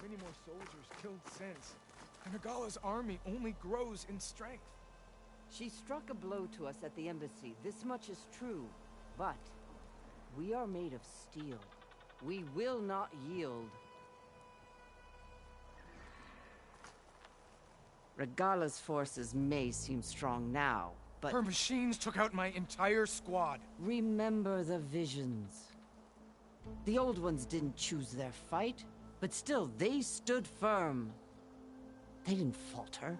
Many more soldiers killed since. And Regala's army only grows in strength. She struck a blow to us at the embassy. This much is true. But we are made of steel. We will not yield. Regala's forces may seem strong now, but... Her machines took out my entire squad. Remember the visions. The old ones didn't choose their fight, but still, they stood firm. They didn't falter.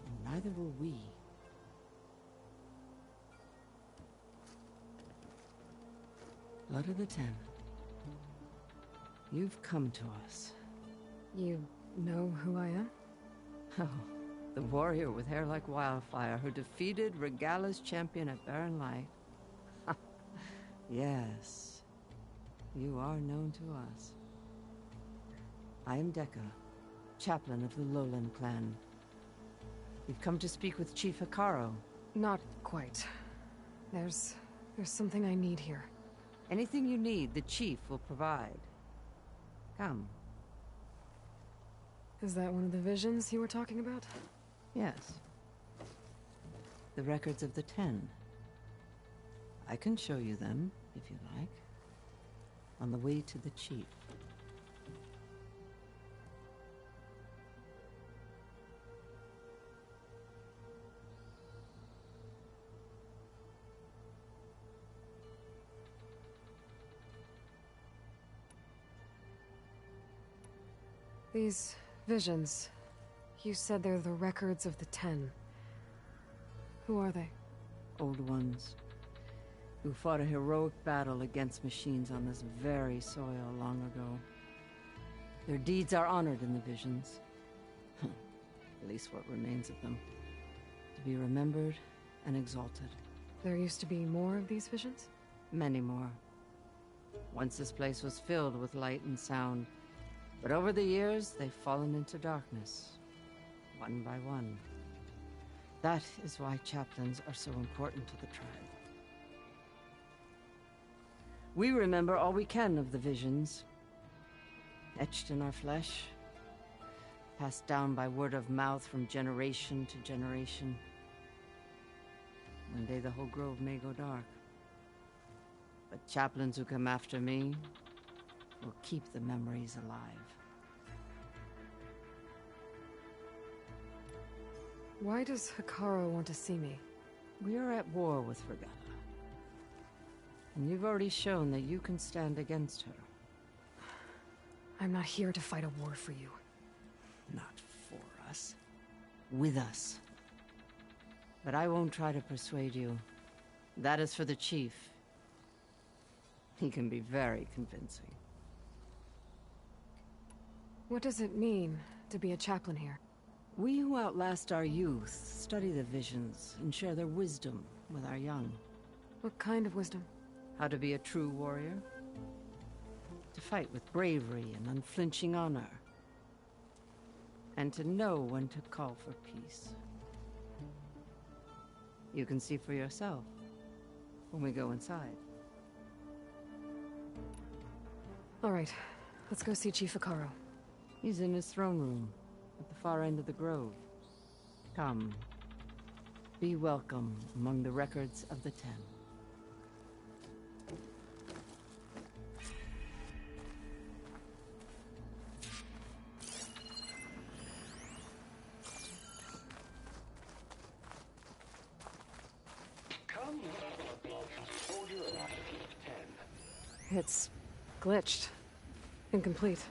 And neither will we. Blood of the Ten. You've come to us. You know who I am? Oh, the warrior with hair like wildfire who defeated Regala's champion at Barren Light. Yes, you are known to us. I am Dekka, chaplain of the Lowland clan. You've come to speak with Chief Hekarro. Not quite. There's something I need here. Anything you need, the chief will provide. Come. Is that one of the visions you were talking about? Yes. The records of the Ten. I can show you them, if you like. On the way to the chief. These visions, you said they're the records of the Ten. Who are they? Old ones, who fought a heroic battle against machines on this very soil long ago. Their deeds are honored in the visions. At least what remains of them. To be remembered and exalted. There used to be more of these visions? Many more. Once this place was filled with light and sound. But over the years, they've fallen into darkness, one by one. That is why chaplains are so important to the tribe. We remember all we can of the visions, etched in our flesh, passed down by word of mouth from generation to generation. One day the whole grove may go dark. But chaplains who come after me will keep the memories alive. Why does Hekarro want to see me? We are at war with Regala. And you've already shown that you can stand against her. I'm not here to fight a war for you. Not for us. With us. But I won't try to persuade you. That is for the chief. He can be very convincing. What does it mean to be a chaplain here? We who outlast our youth study the visions and share their wisdom with our young. What kind of wisdom? How to be a true warrior. To fight with bravery and unflinching honor. And to know when to call for peace. You can see for yourself when we go inside. All right, let's go see Chief Hekarro. He's in his throne room, at the far end of the grove. Come. Be welcome among the records of the Ten. Come, soldier of the Ten. It's glitched. Incomplete.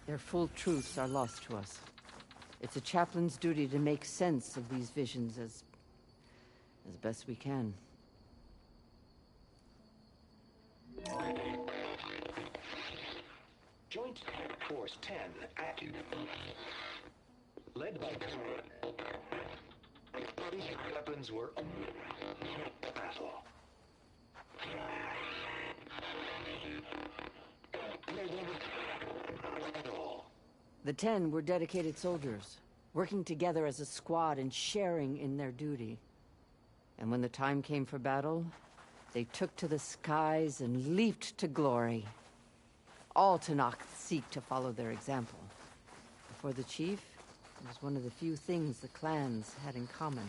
Their full truths are lost to us. It's a chaplain's duty to make sense of these visions as best we can. Joint Force 10 active. Led by weapons were battle. The 10 were dedicated soldiers, working together as a squad and sharing in their duty. And when the time came for battle, they took to the skies and leaped to glory. All Tenakth seek to follow their example. For the chief, it was one of the few things the clans had in common.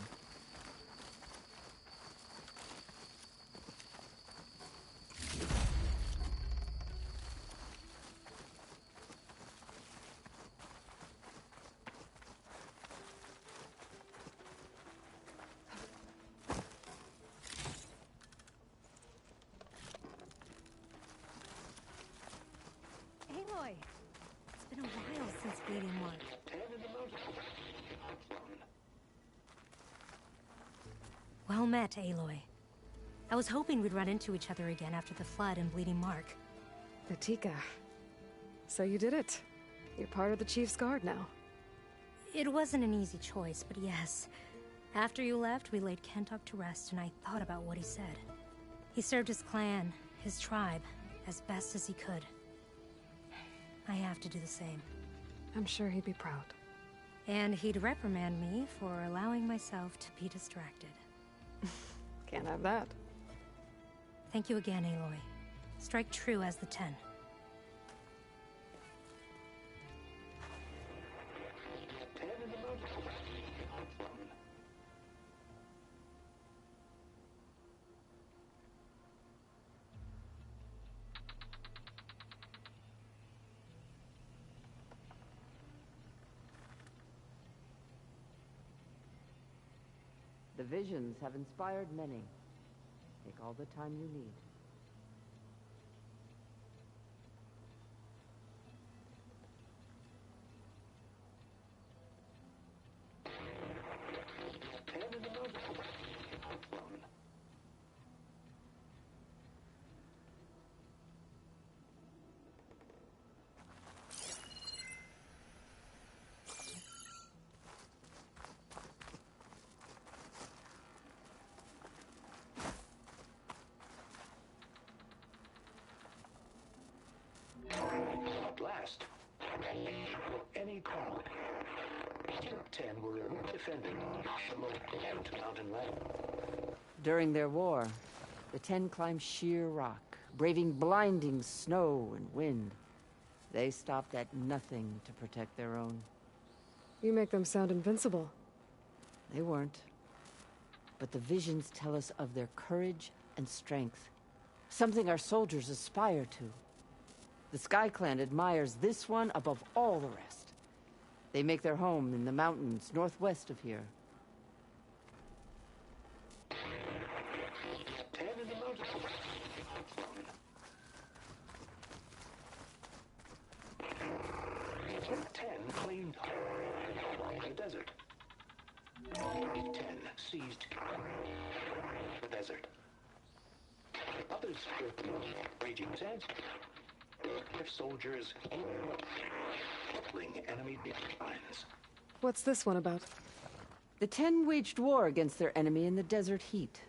Aloy! It's been a while since Bleeding Mark. 10 in the mountain. Well met, Aloy. I was hoping we'd run into each other again after the flood in Bleeding Mark. Natika. So you did it. You're part of the Chief's Guard now. It wasn't an easy choice, but yes. After you left, we laid Kentok to rest, and I thought about what he said. He served his clan, his tribe, as best as he could. I have to do the same. I'm sure he'd be proud. And he'd reprimand me for allowing myself to be distracted. Can't have that. Thank you again, Aloy. Strike true as the 10. The visions have inspired many. Take all the time you need. At last, any call. 10 were defending the mountain ladder. During their war, the 10 climbed sheer rock, braving blinding snow and wind. They stopped at nothing to protect their own. You make them sound invincible. They weren't. But the visions tell us of their courage and strength, something our soldiers aspire to. The Sky Clan admires this one above all the rest. They make their home in the mountains northwest of here. 10 in the mountain. 10 claimed the desert. 10 seized the desert. Others were raging sands. Their soldiers crippling enemy lines. What's this one about? The 10 waged war against their enemy in the desert heat,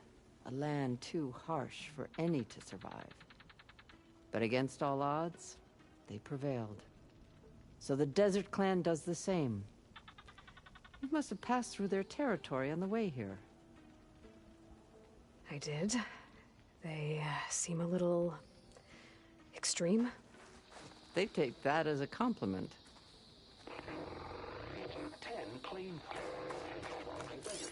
a land too harsh for any to survive. But against all odds, they prevailed. So the Desert Clan does the same. You must have passed through their territory on the way here. I did. They seem a little extreme. They take that as a compliment. 10 claimed the desert.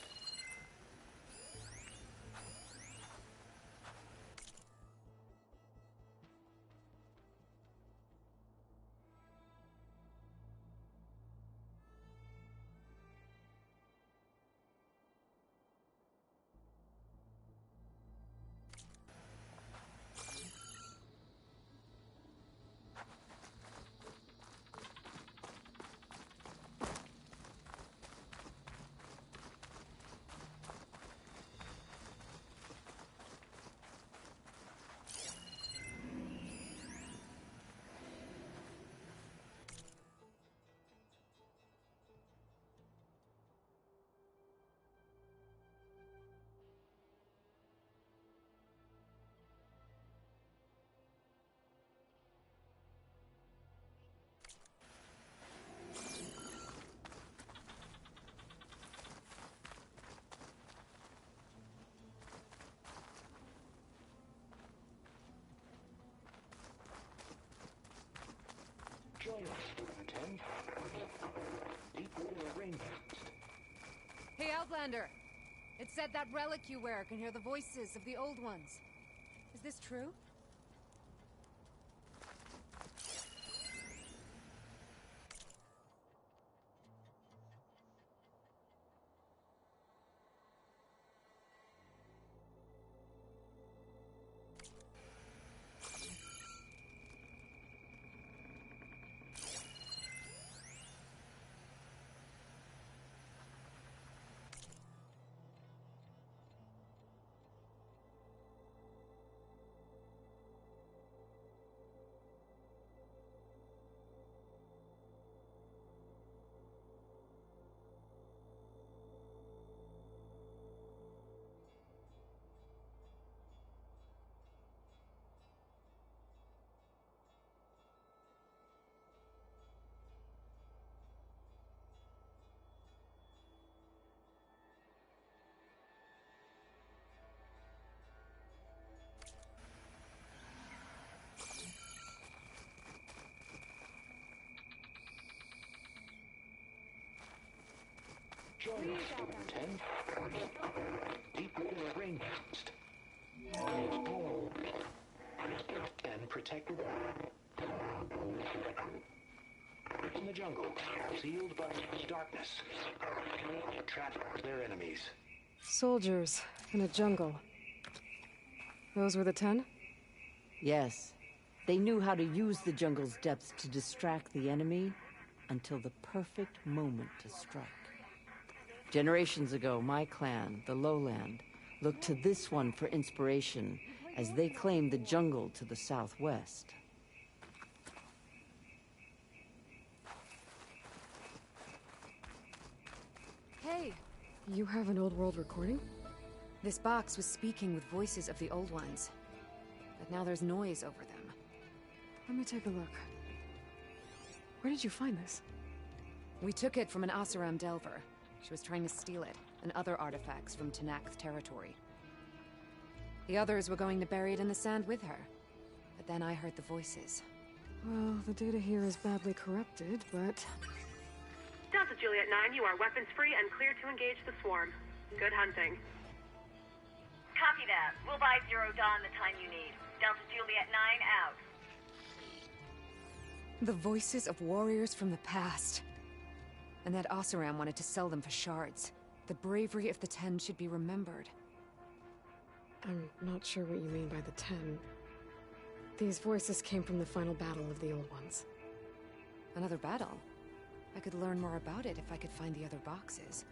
Outlander! It said that relic you wear can hear the voices of the old ones. Is this true? Join us, 10. Deep within a rainforest. And protected in the jungle, sealed by darkness. Trap their enemies. Soldiers in a jungle. Those were the 10? Yes. They knew how to use the jungle's depths to distract the enemy until the perfect moment to strike. Generations ago, my clan, the Lowland, looked to this one for inspiration as they claimed the jungle to the southwest. Hey! You have an old world recording? This box was speaking with voices of the old ones. But now there's noise over them. Let me take a look. Where did you find this? We took it from an Oseram Delver. She was trying to steal it, and other artifacts from Tenakth territory. The others were going to bury it in the sand with her. But then I heard the voices. Well, the data here is badly corrupted, but... Delta Juliet 9, you are weapons-free and clear to engage the swarm. Good hunting. Copy that. We'll buy Zero Dawn the time you need. Delta Juliet 9 out. The voices of warriors from the past. And that Oseram wanted to sell them for shards. The bravery of the 10 should be remembered. I'm not sure what you mean by the 10. These voices came from the final battle of the Old Ones. Another battle? I could learn more about it if I could find the other boxes.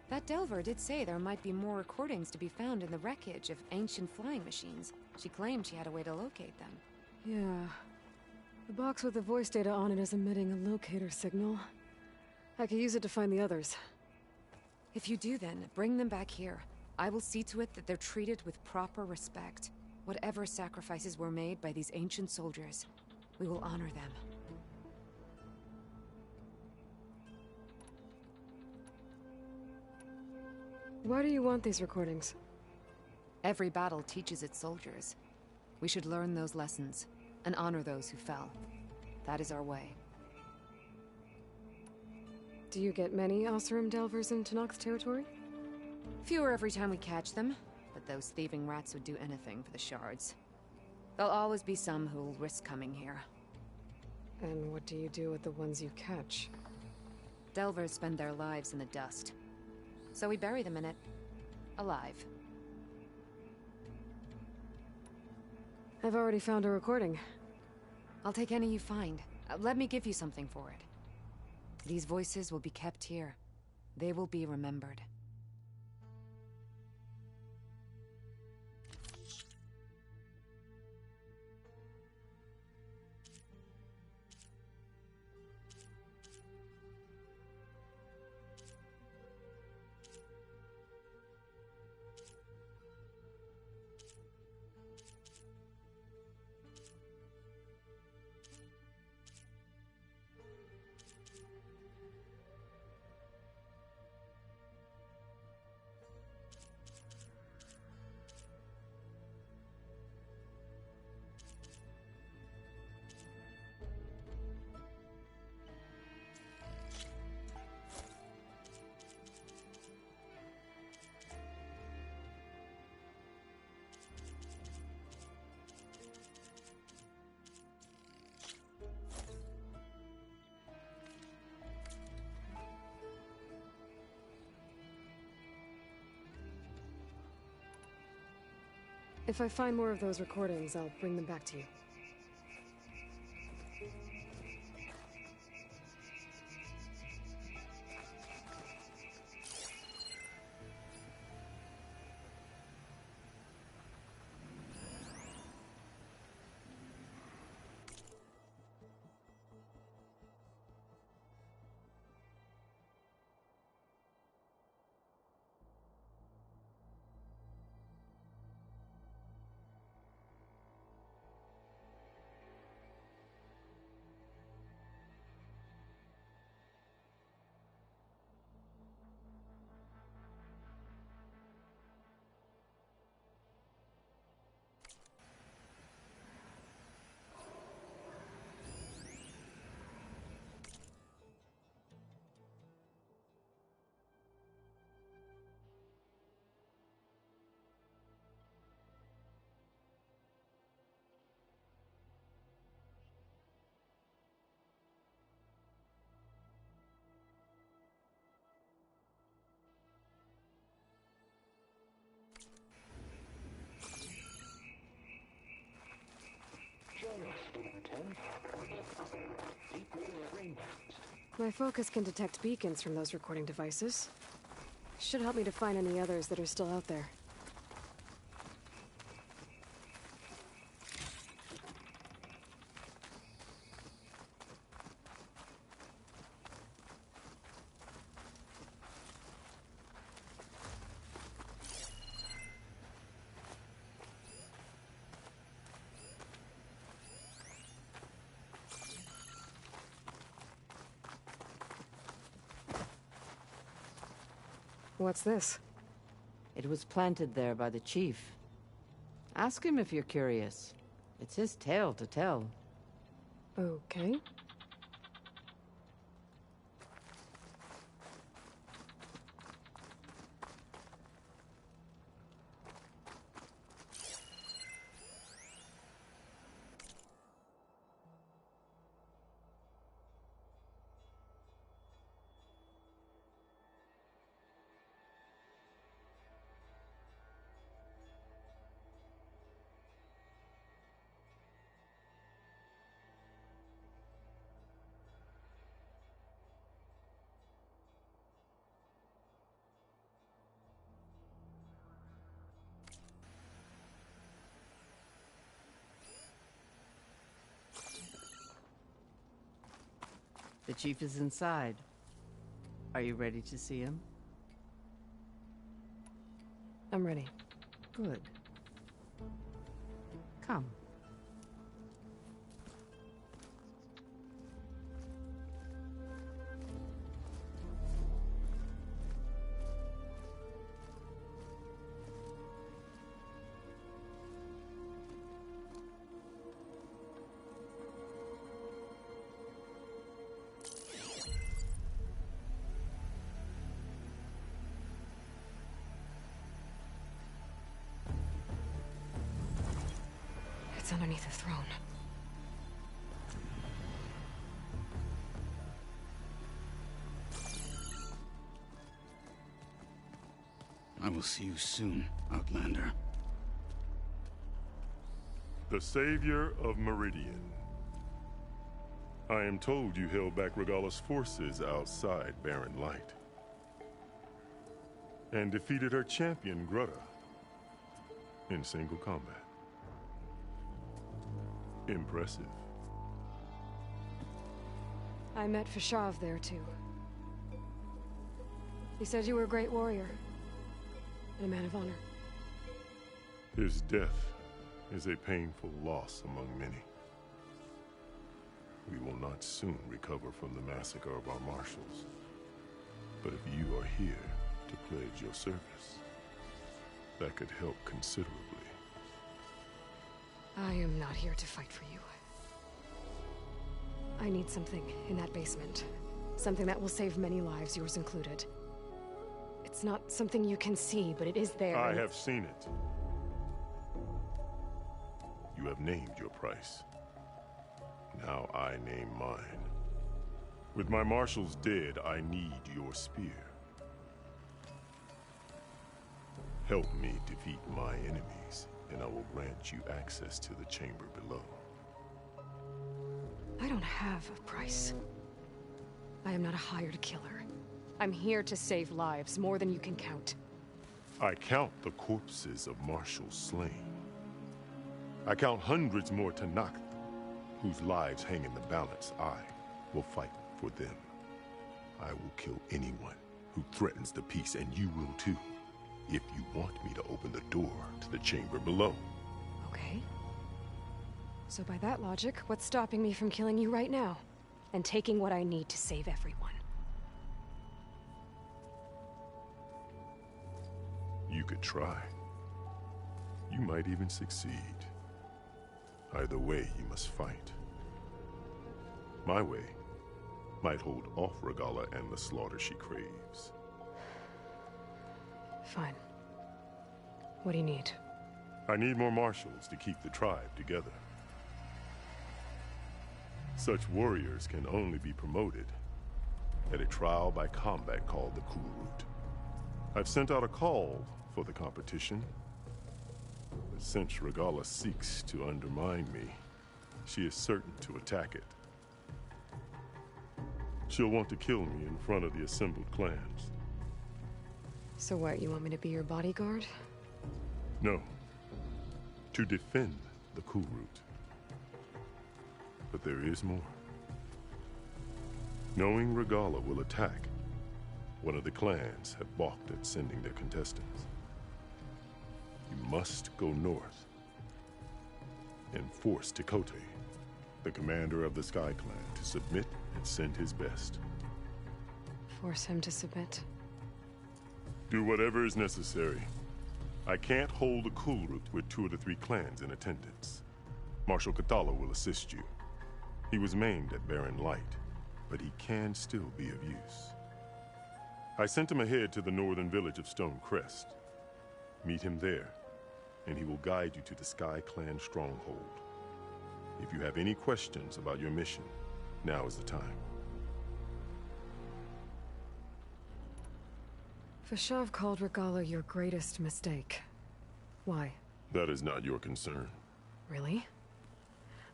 That Delver did say there might be more recordings to be found in the wreckage of ancient flying machines. She claimed she had a way to locate them. Yeah. The box with the voice data on it is emitting a locator signal. I could use it to find the others. If you do then, bring them back here. I will see to it that they're treated with proper respect. Whatever sacrifices were made by these ancient soldiers, we will honor them. Why do you want these recordings? Every battle teaches its soldiers. We should learn those lessons, and honor those who fell. That is our way. Do you get many Oseram Delvers in Tenakth territory? Fewer every time we catch them, but those thieving rats would do anything for the shards. There'll always be some who'll risk coming here. And what do you do with the ones you catch? Delvers spend their lives in the dust. So we bury them in it. Alive. I've already found a recording. I'll take any you find. Let me give you something for it. These voices will be kept here. They will be remembered. If I find more of those recordings, I'll bring them back to you. Student 10. Deep within the rain. My focus can detect beacons from those recording devices. Should help me to find any others that are still out there. What's this? It was planted there by the chief. Ask him if you're curious. It's his tale to tell. Okay. The chief is inside. Are you ready to see him? I'm ready. Good. Come. It's underneath the throne. I will see you soon, Outlander. The Savior of Meridian. I am told you held back Regalla's forces outside Barren Light. And defeated her champion, Grutta, in single combat. Impressive. I met Fashav there, too. He said you were a great warrior. And a man of honor. His death is a painful loss among many. We will not soon recover from the massacre of our marshals. But if you are here to pledge your service, that could help considerably. I am not here to fight for you. I need something in that basement. Something that will save many lives, yours included. It's not something you can see, but it is there. I have seen it. You have named your price. Now I name mine. With my marshals dead, I need your spear. Help me defeat my enemies, and I will grant you access to the chamber below. I don't have a price. I am not a hired killer. I'm here to save lives, more than you can count. I count the corpses of marshals slain. I count hundreds more Tenakth, whose lives hang in the balance. I will fight for them. I will kill anyone who threatens the peace, and you will too, if you want me to open the door to the chamber below. Okay. So by that logic, what's stopping me from killing you right now? And taking what I need to save everyone? You could try. You might even succeed. Either way, you must fight. My way might hold off Regalla and the slaughter she craves. Fine. What do you need? I need more marshals to keep the tribe together. Such warriors can only be promoted at a trial by combat called the Kulrut. I've sent out a call for the competition, but since Regalla seeks to undermine me, she is certain to attack it. She'll want to kill me in front of the assembled clans. So what, you want me to be your bodyguard? No. To defend the Kulrut. But there is more. Knowing Regalla will attack, one of the clans have balked at sending their contestants. You must go north and force Tekotteh, the commander of the Sky Clan, to submit and send his best. Force him to submit? Do whatever is necessary. I can't hold the Kulrut with 2 of the 3 clans in attendance. Marshal Kotallo will assist you. He was maimed at Barren Light, but he can still be of use. I sent him ahead to the northern village of Stone Crest. Meet him there, and he will guide you to the Sky Clan stronghold. If you have any questions about your mission, now is the time. Fashav called Regalla your greatest mistake. Why? That is not your concern. Really?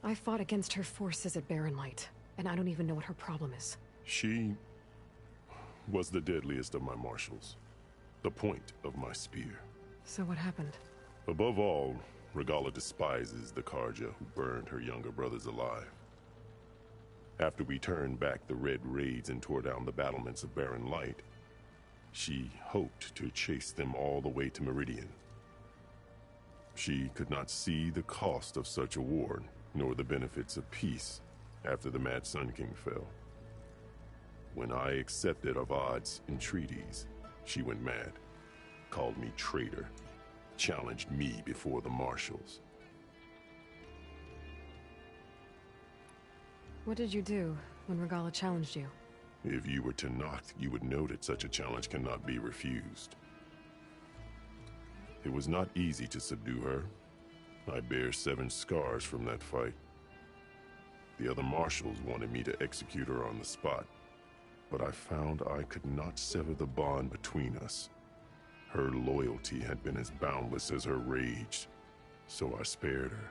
I fought against her forces at Barren Light, and I don't even know what her problem is. She was the deadliest of my marshals. The point of my spear. So what happened? Above all, Regalla despises the Carja who burned her younger brothers alive. After we turned back the Red Raids and tore down the battlements of Barren Light, she hoped to chase them all the way to Meridian. She could not see the cost of such a war, nor the benefits of peace after the Mad Sun King fell. When I accepted Avad's entreaties, she went mad, called me traitor, challenged me before the marshals. What did you do when Regalla challenged you? If you were Tenakth, you would know that such a challenge cannot be refused. It was not easy to subdue her. I bear 7 scars from that fight. The other marshals wanted me to execute her on the spot, but I found I could not sever the bond between us. Her loyalty had been as boundless as her rage, so I spared her.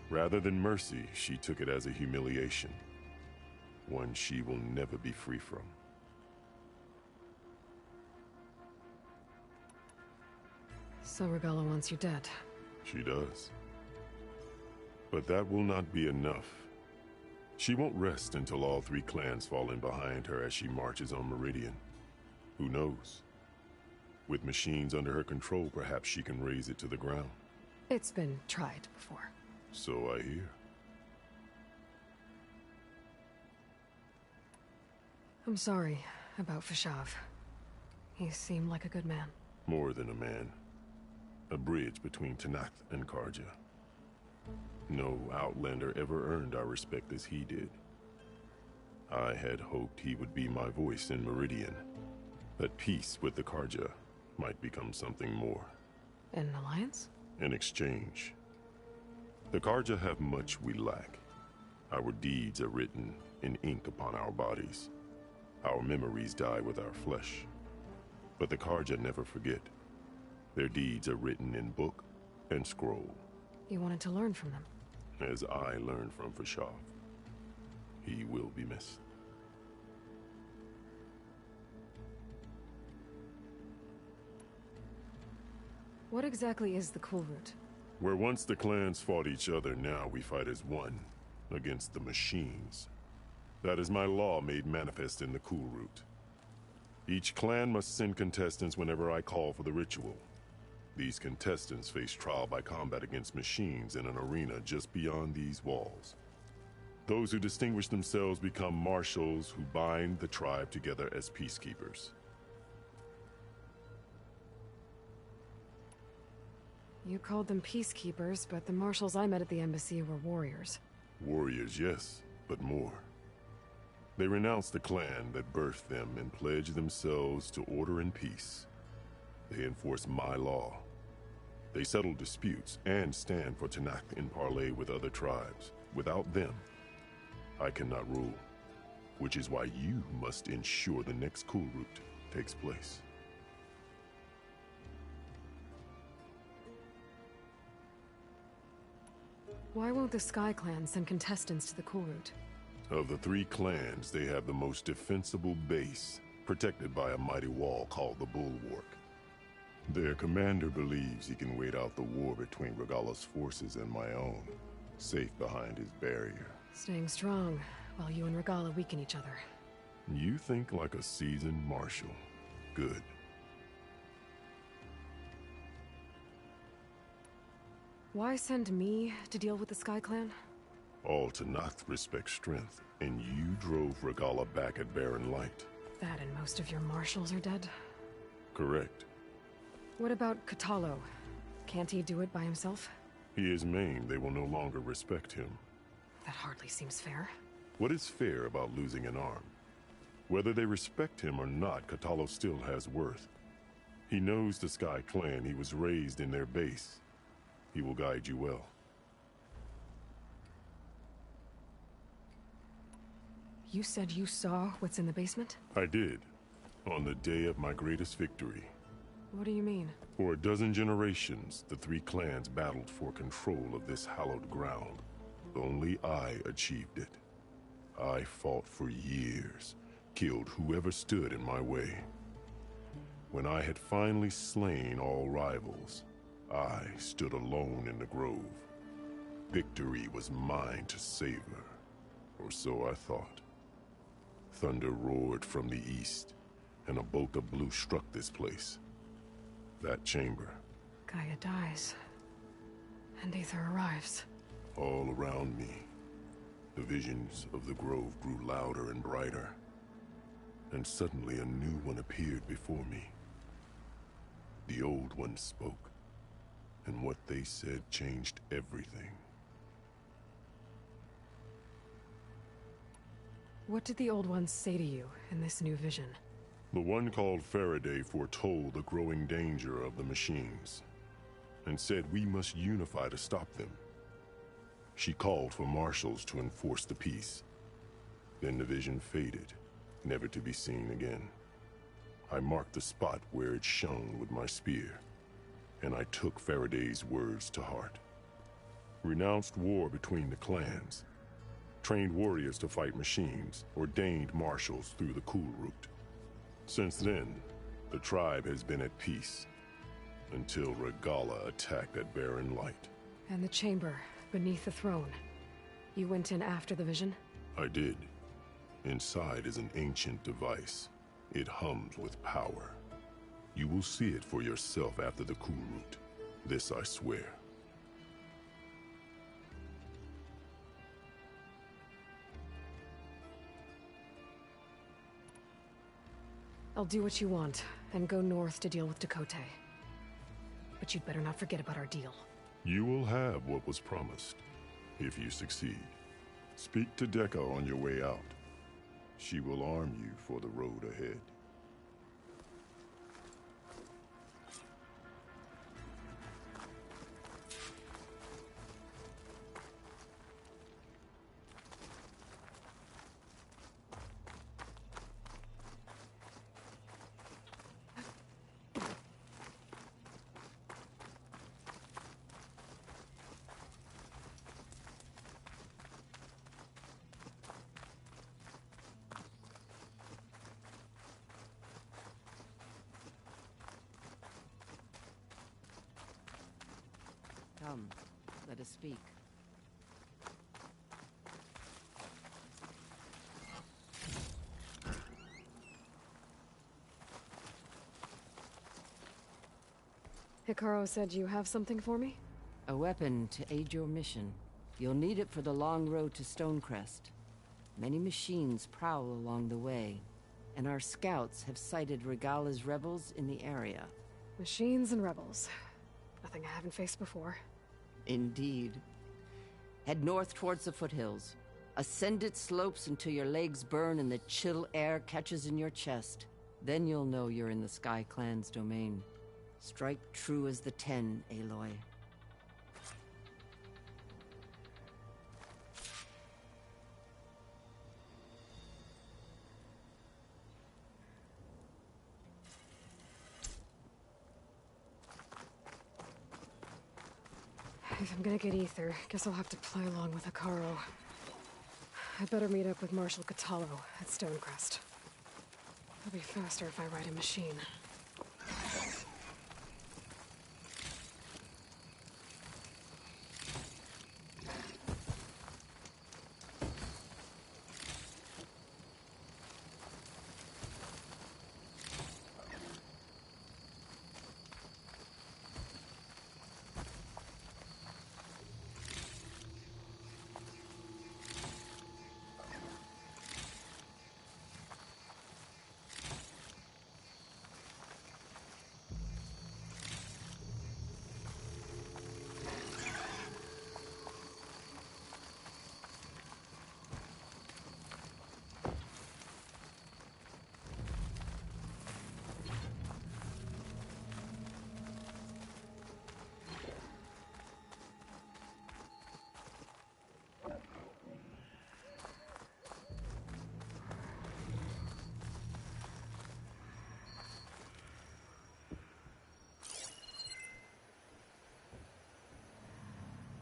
Rather than mercy, she took it as a humiliation, one she will never be free from. So Regalla wants you dead. She does. But that will not be enough. She won't rest until all 3 clans fall in behind her as she marches on Meridian. Who knows? With machines under her control, perhaps she can raise it to the ground. It's been tried before. So I hear. I'm sorry about Fashav. He seemed like a good man. More than a man. A bridge between Tenakth and Carja. No Outlander ever earned our respect as he did. I had hoped he would be my voice in Meridian, that peace with the Carja might become something more. An alliance? In exchange. The Carja have much we lack. Our deeds are written in ink upon our bodies. Our memories die with our flesh. But the Carja never forget. Their deeds are written in book and scroll. You wanted to learn from them. As I learned from Fashav. He will be missed. What exactly is the Cool Route? Where once the clans fought each other, now we fight as one, against the machines. That is my law made manifest in the Cool Route. Each clan must send contestants whenever I call for the ritual. These contestants face trial by combat against machines in an arena just beyond these walls. Those who distinguish themselves become marshals who bind the tribe together as peacekeepers. You called them peacekeepers, but the marshals I met at the embassy were warriors. Warriors, yes, but more. They renounce the clan that birthed them and pledge themselves to order and peace. They enforce my law. They settle disputes and stand for Tenakth in parley with other tribes. Without them, I cannot rule, which is why you must ensure the next Cool Route takes place. Why won't the Sky Clan send contestants to the Cool Route? Of the three clans, they have the most defensible base, protected by a mighty wall called the Bulwark. Their commander believes he can wait out the war between Regalla's forces and my own, safe behind his barrier. Staying strong, while you and Regalla weaken each other. You think like a seasoned marshal. Good. Why send me to deal with the Sky Clan? All Tenakth respect strength, and you drove Regalla back at Barren Light. That and most of your marshals are dead? Correct. What about Kotallo? Can't he do it by himself? He is maimed. They will no longer respect him. That hardly seems fair. What is fair about losing an arm? Whether they respect him or not, Kotallo still has worth. He knows the Sky Clan. He was raised in their base. He will guide you well. You said you saw what's in the basement? I did. On the day of my greatest victory. What do you mean? For a dozen generations, the three clans battled for control of this hallowed ground. Only I achieved it. I fought for years, killed whoever stood in my way. When I had finally slain all rivals, I stood alone in the grove. Victory was mine to savor, or so I thought. Thunder roared from the east, and a bolt of blue struck this place. That chamber. Gaia dies, and Aether arrives. All around me, the visions of the grove grew louder and brighter, and suddenly a new one appeared before me. The old one spoke, and what they said changed everything. What did the old ones say to you in this new vision? The one called Faraday foretold the growing danger of the machines, and said we must unify to stop them. She called for marshals to enforce the peace. Then the vision faded, never to be seen again. I marked the spot where it shone with my spear, and I took Faraday's words to heart. Renounced war between the clans, trained warriors to fight machines, ordained marshals through the Cool Route. Since then, the tribe has been at peace, until Regalla attacked at Barren Light. And the chamber, beneath the throne. You went in after the vision? I did. Inside is an ancient device. It hums with power. You will see it for yourself after the Cool Route. This I swear. I'll do what you want, and go north to deal with Tekotteh. But you'd better not forget about our deal. You will have what was promised, if you succeed. Speak to Dekka on your way out. She will arm you for the road ahead. Come, let us speak. Hikaru said you have something for me? A weapon to aid your mission. You'll need it for the long road to Stonecrest. Many machines prowl along the way, and our scouts have sighted Regala's rebels in the area. Machines and rebels. Nothing I haven't faced before. Indeed. Head north towards the foothills. Ascend its slopes until your legs burn and the chill air catches in your chest. Then you'll know you're in the Sky Clan's domain. Strike true as the 10, Aloy. If I'm gonna get ether, guess I'll have to play along with Hikaru. I better meet up with Marshal Catallo at Stonecrest. It'll be faster if I ride a machine.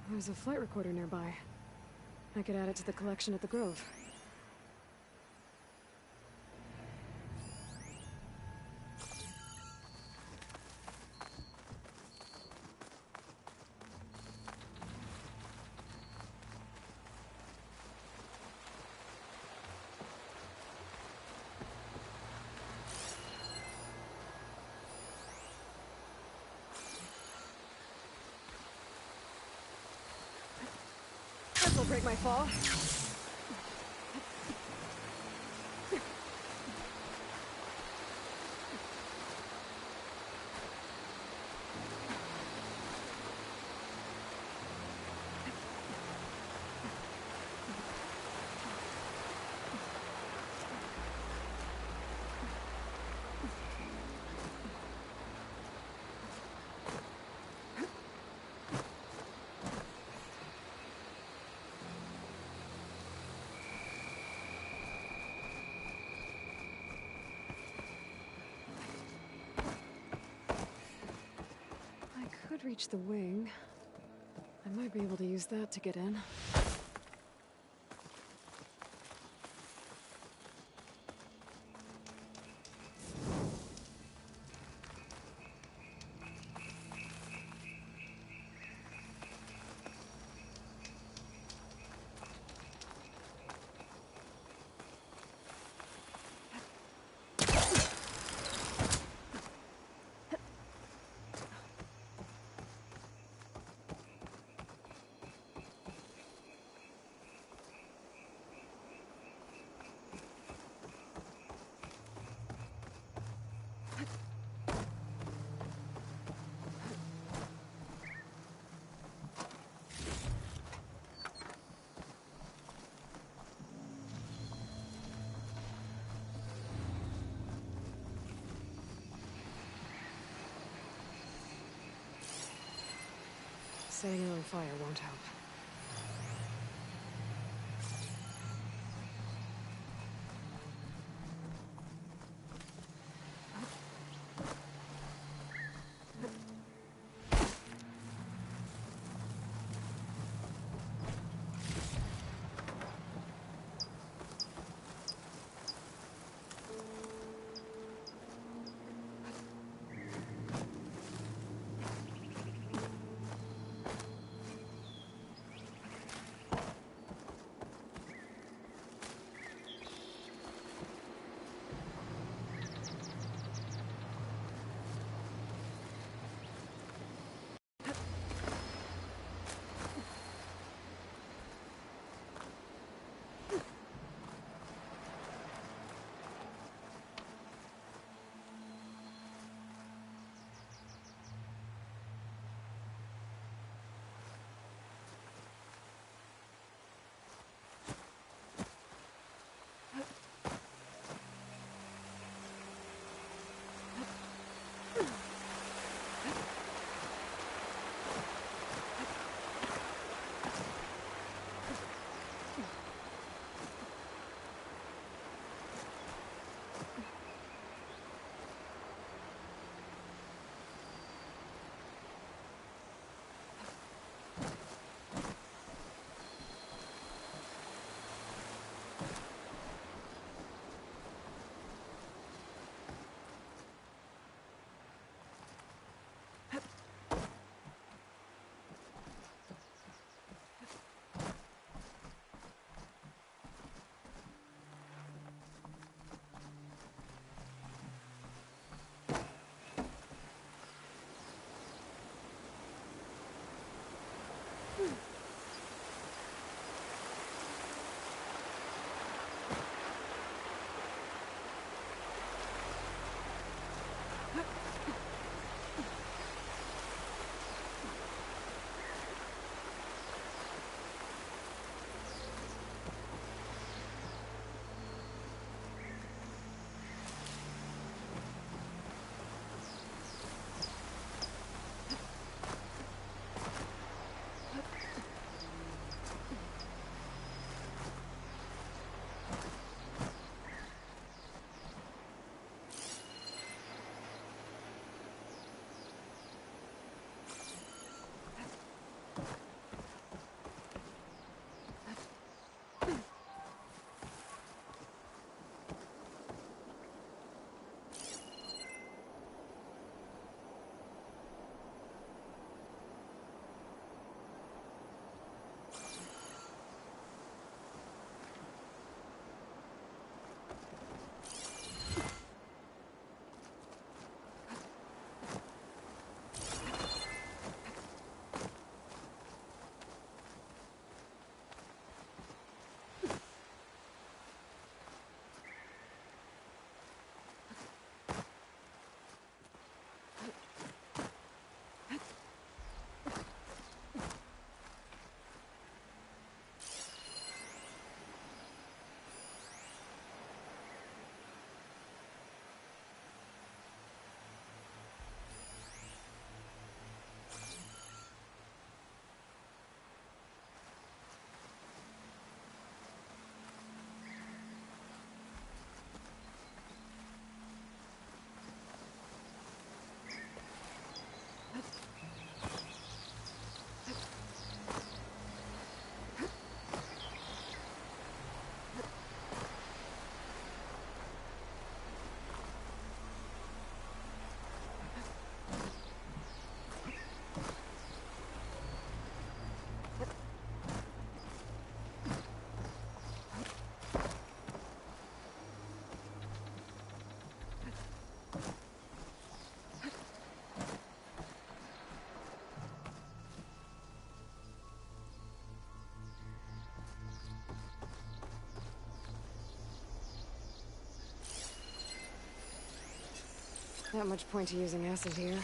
There's a flight recorder nearby. I could add it to the collection at the Grove. This'll break my fall. Could reach the wing. I might be able to use that to get in. Setting it on fire won't help. Not much point to using acid here.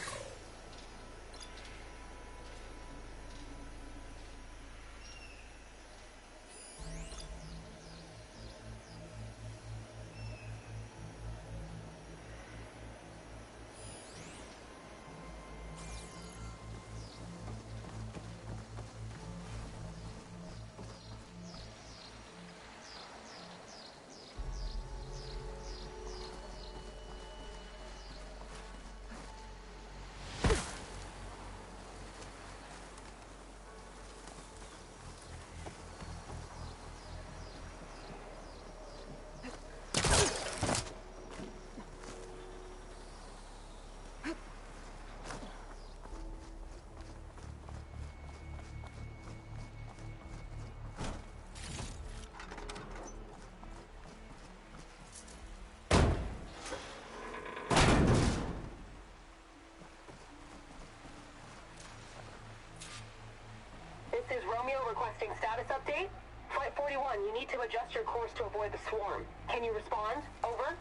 This is Romeo requesting status update. Flight 41, you need to adjust your course to avoid the swarm. Can you respond? Over.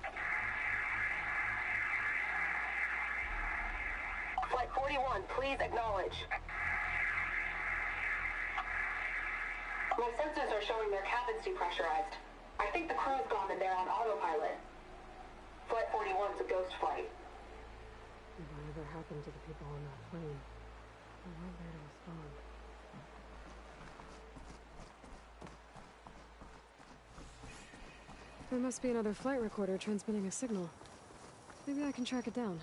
Flight 41, please acknowledge. My sensors are showing their cabins depressurized. I think the crew's gone and they're on autopilot. Flight 41's a ghost flight. Whatever happened to the people on that plane? They weren't there to respond. There must be another flight recorder transmitting a signal. Maybe I can track it down.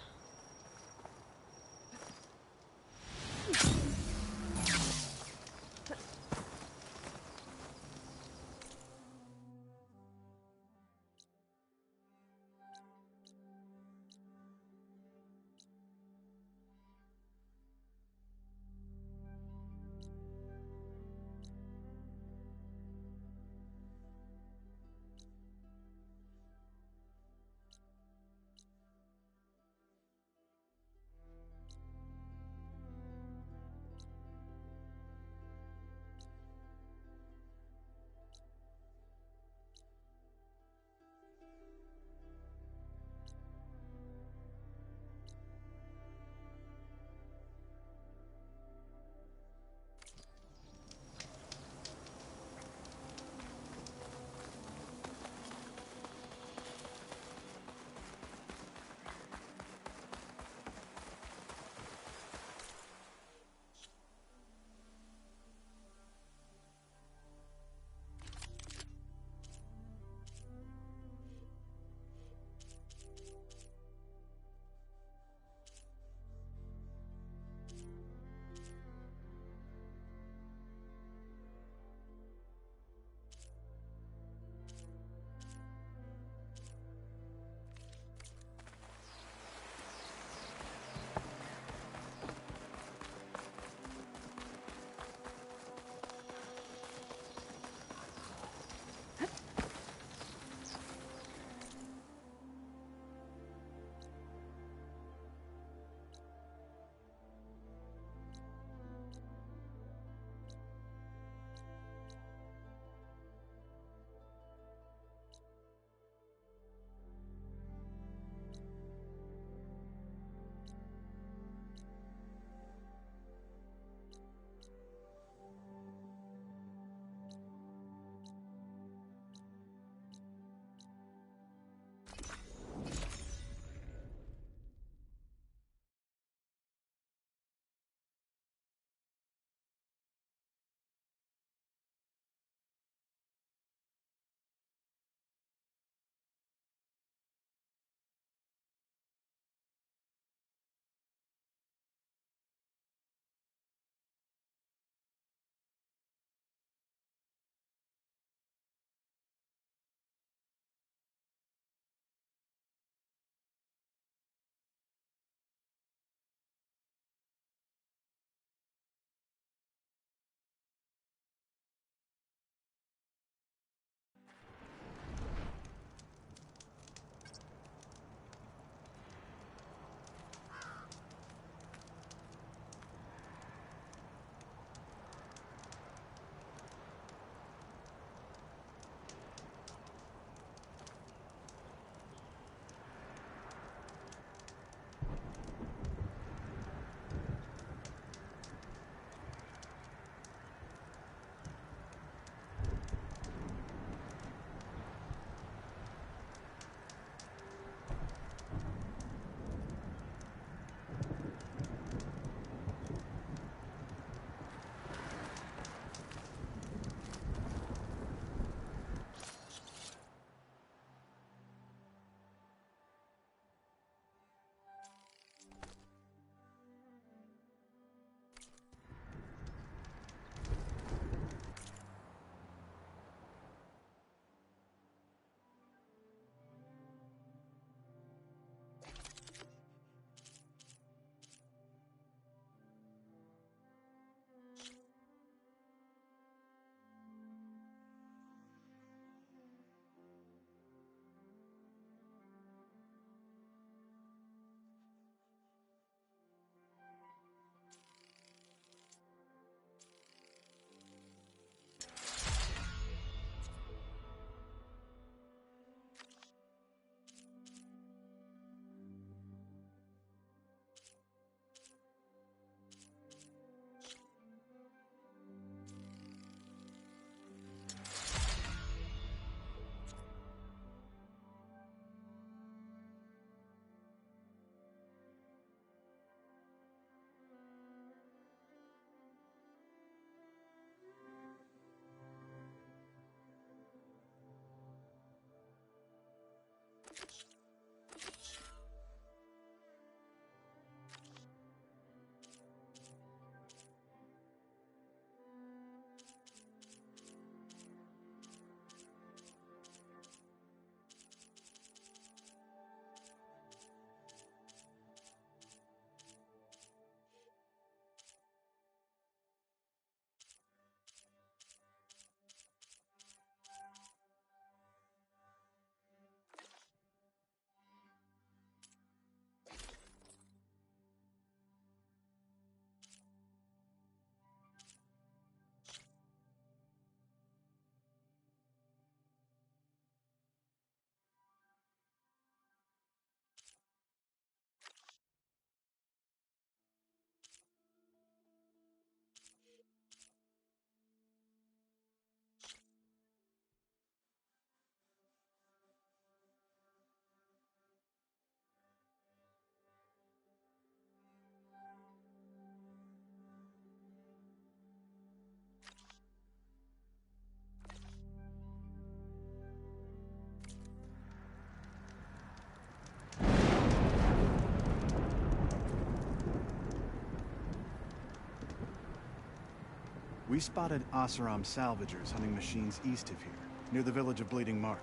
We spotted Oseram salvagers hunting machines east of here, near the village of Bleeding Mark.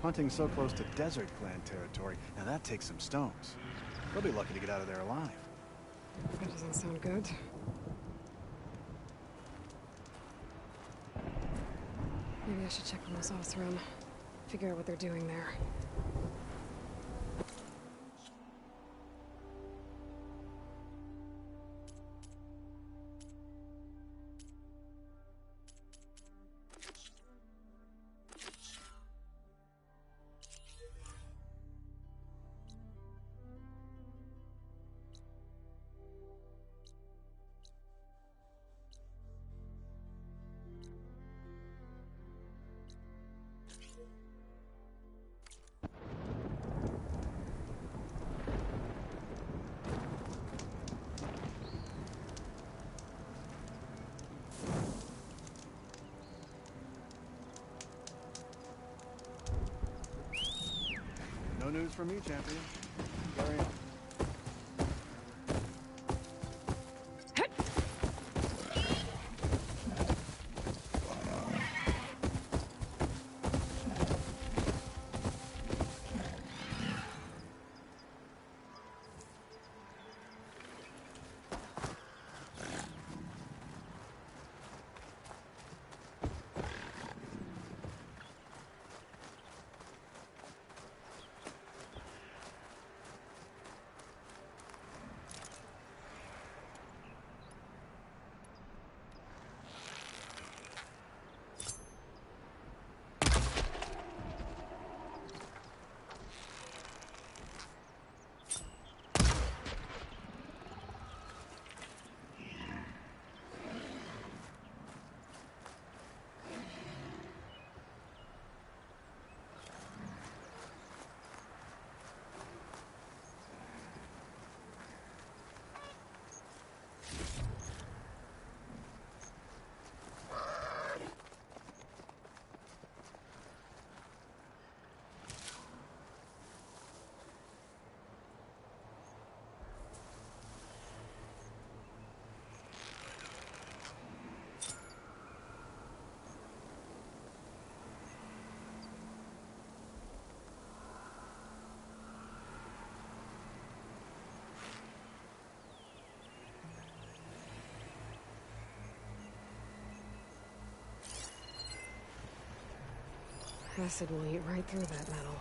Hunting so close to Desert Clan territory, now that takes some stones. They'll be lucky to get out of there alive. That doesn't sound good. Maybe I should check on this Oseram. Figure out what they're doing there. No news from me, champion. Carry on. Acid will eat right through that metal.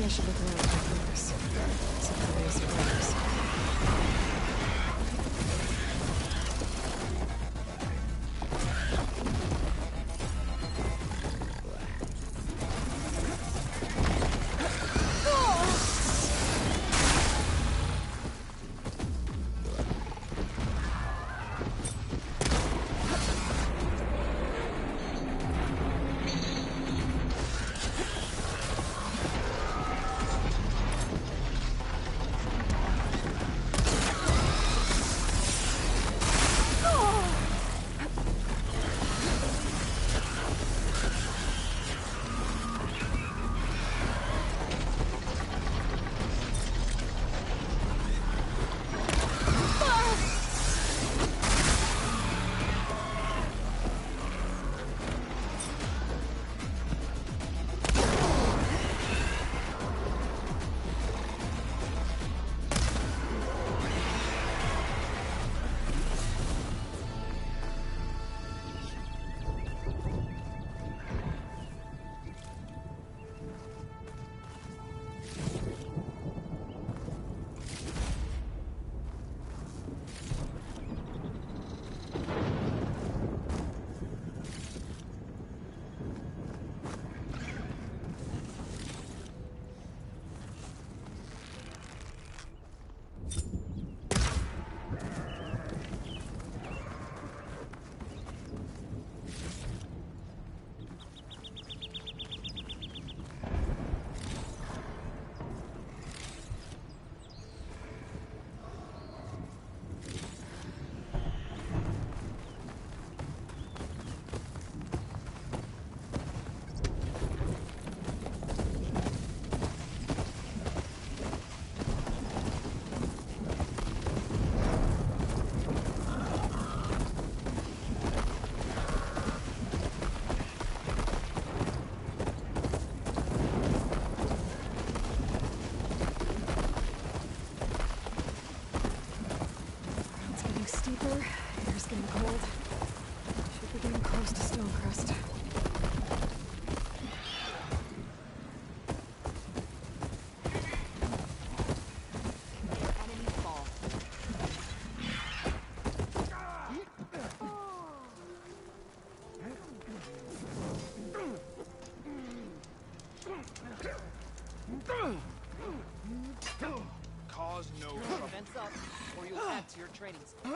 I should look around for this. Except for these survivors. Air's getting cold. Should be getting close to Stonecrest. Enemy fall. Cause no trouble. Fence up, or you'll add to your training skill.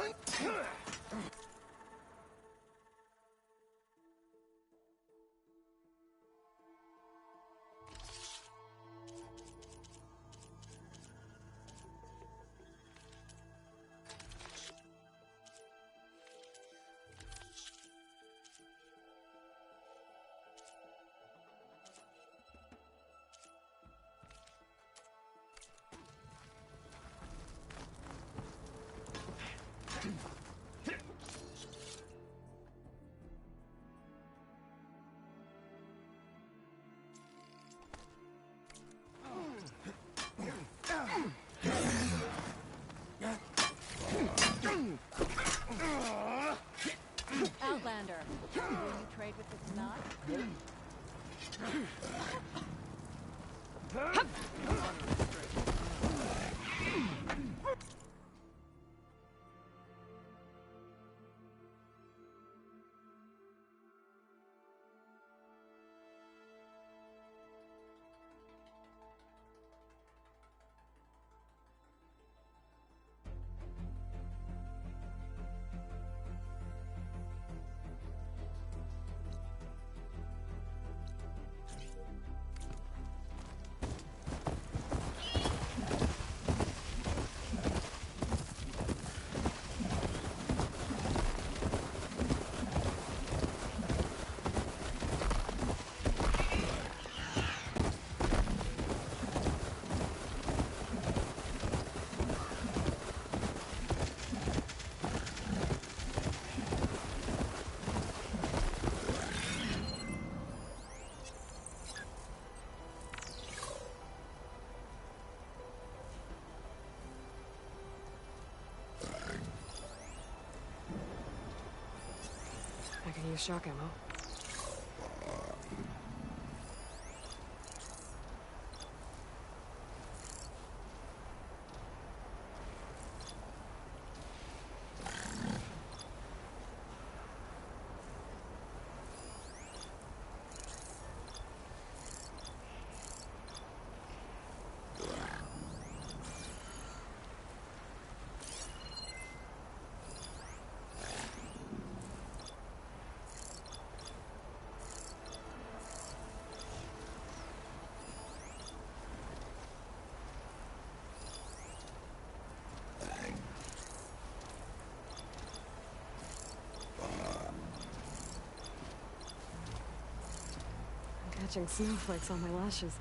Outlander, will you trade with this knot? I can use shock ammo. catching snowflakes on my lashes.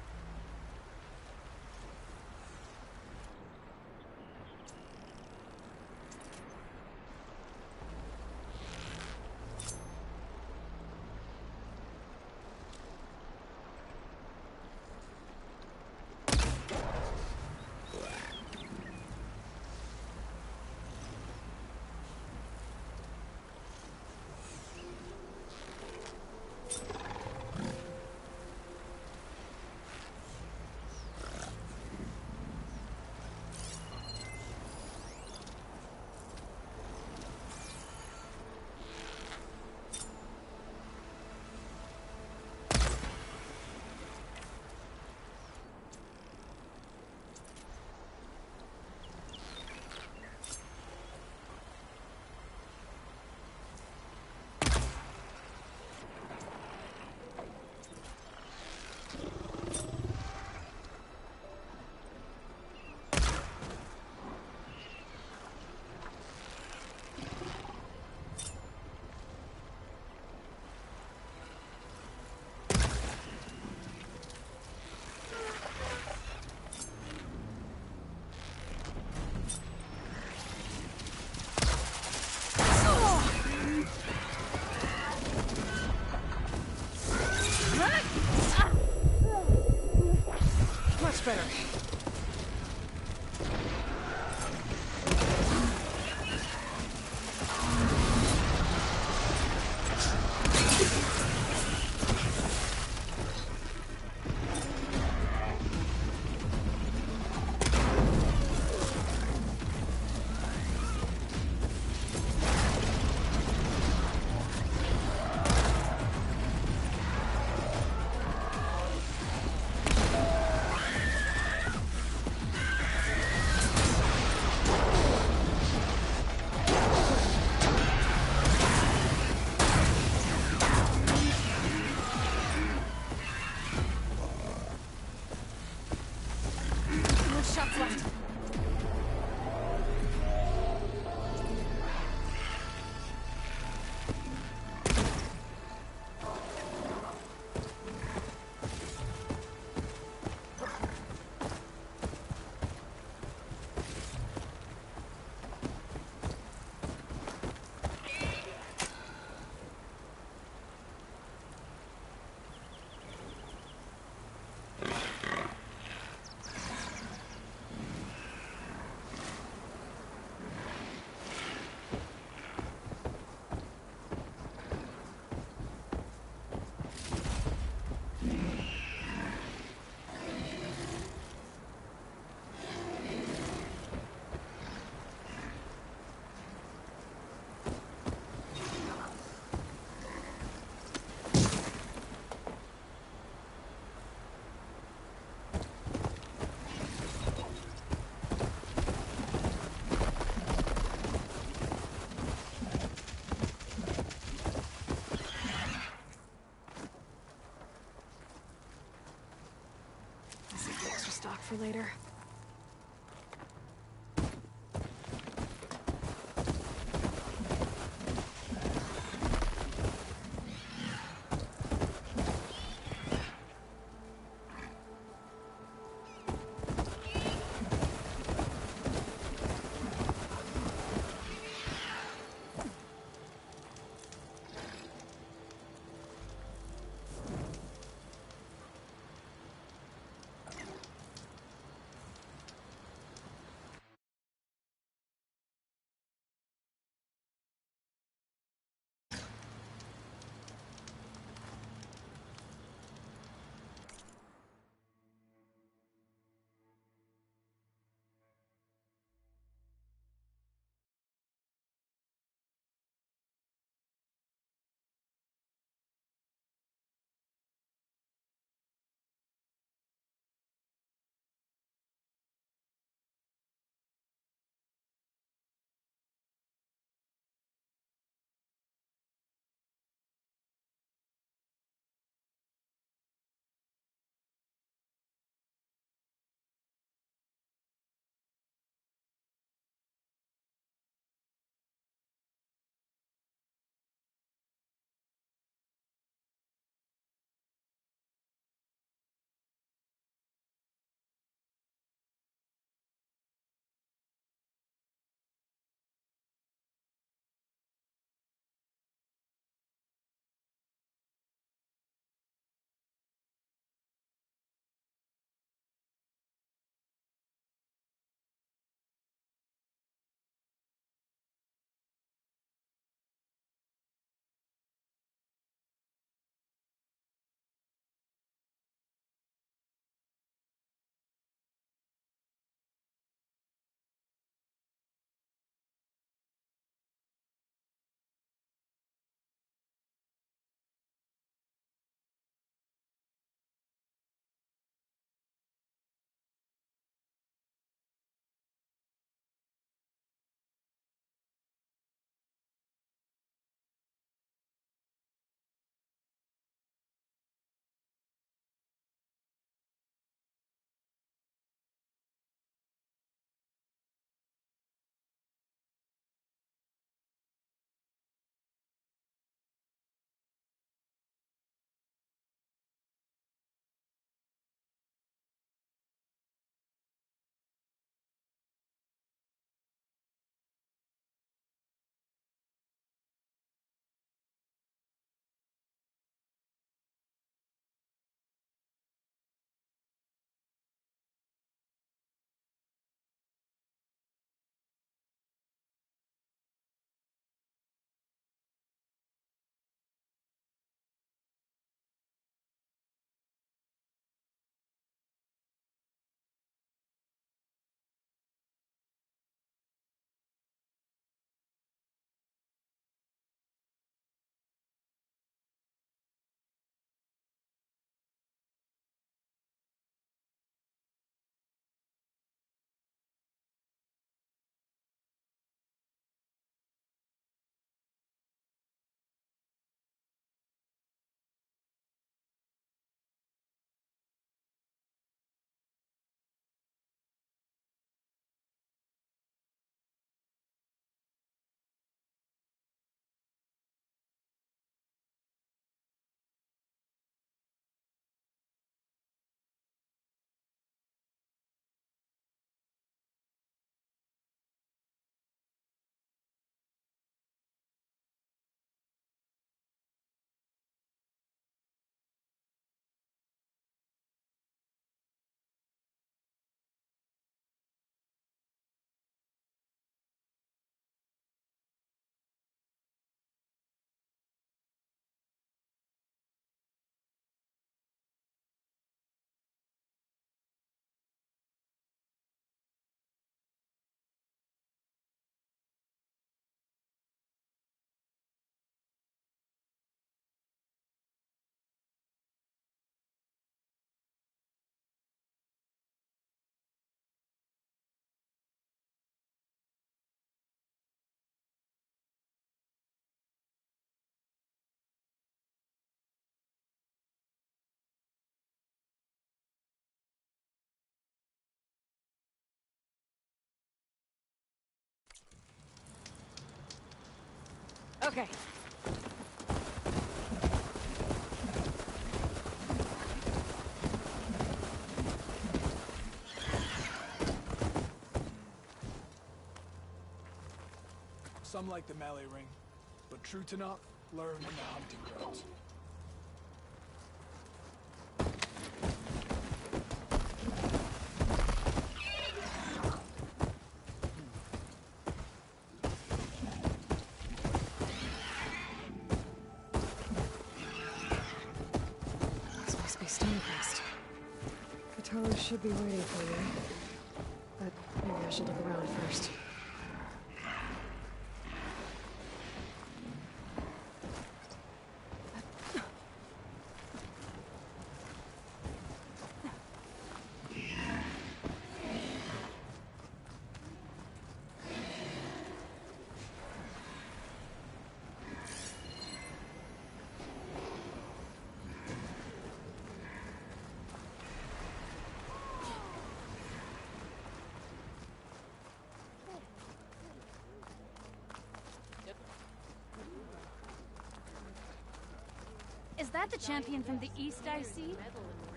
Much better. Shots left. Stock for later. Okay. Some like the melee ring, but true to Noct, learn in the hunting grounds. This must be Stonecrest. Kotallo should be waiting for me. But maybe I should look around first. Is that the champion from the east I see?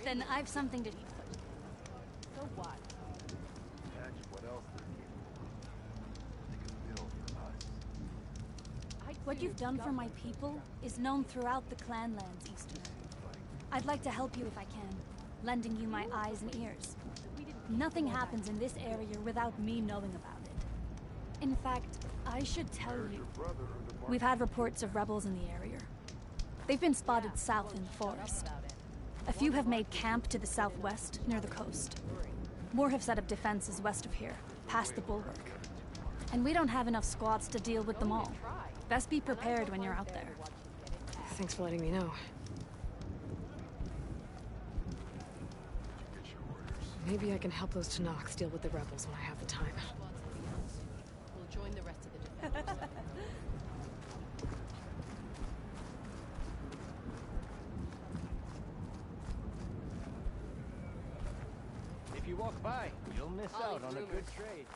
Then I've something to... So what? What else they can build for us. What you've done for my people is known throughout the Clanlands, Easterner. I'd like to help you if I can, lending you my eyes and ears. Nothing happens in this area without me knowing about it. In fact, I should tell you, we've had reports of rebels in the area. They've been spotted south in the forest. A few have made camp to the southwest, near the coast. More have set up defenses west of here, past the bulwark. And we don't have enough squads to deal with them all. Best be prepared when you're out there. Thanks for letting me know. Maybe I can help those Tenaks deal with the rebels when I have the time. We'll join the rest of the defenders. If you walk by, you'll miss out on a good trade.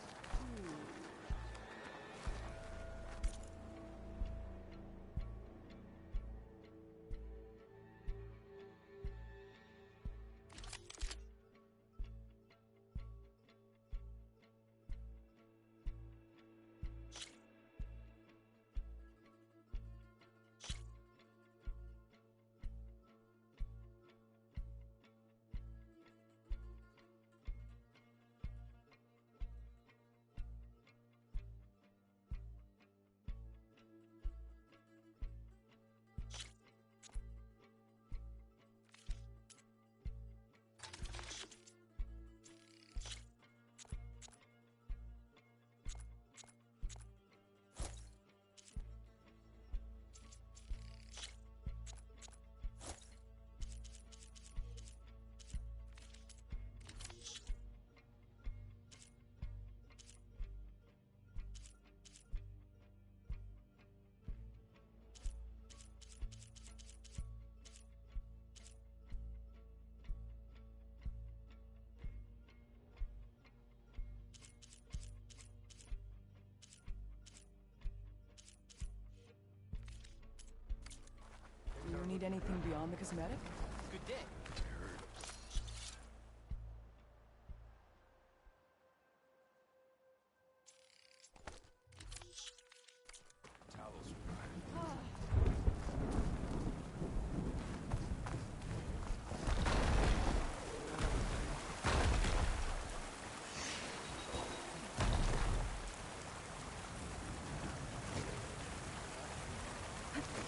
You need anything beyond the cosmetic? Good day.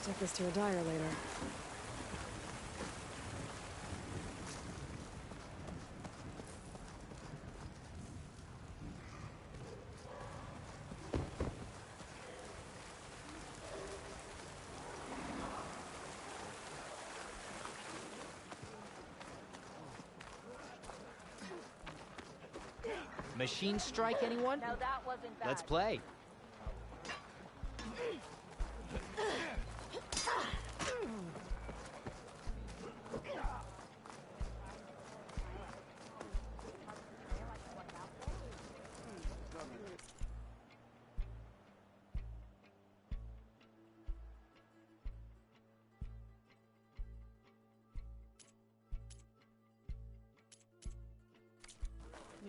Take this to a dyer later. Machine strike, anyone? No, that wasn't bad. Let's play.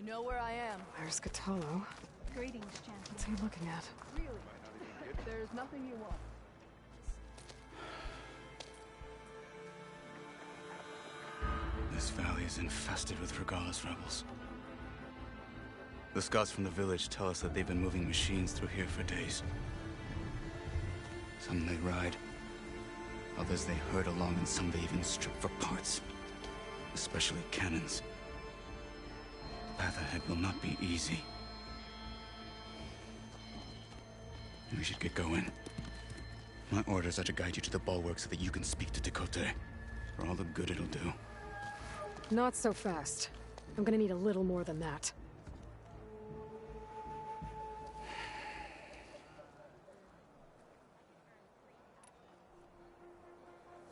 know where I am. There's Catallo. Greetings, champion. What's he looking at? Really? There's nothing you want. This valley is infested with Regalla's rebels. The scouts from the village tell us that they've been moving machines through here for days. Some they ride, others they herd along, and some they even strip for parts. Especially cannons. The path ahead will not be easy. We should get going. My orders are to guide you to the bulwark so that you can speak to Tekotteh. For all the good it'll do. Not so fast. I'm gonna need a little more than that.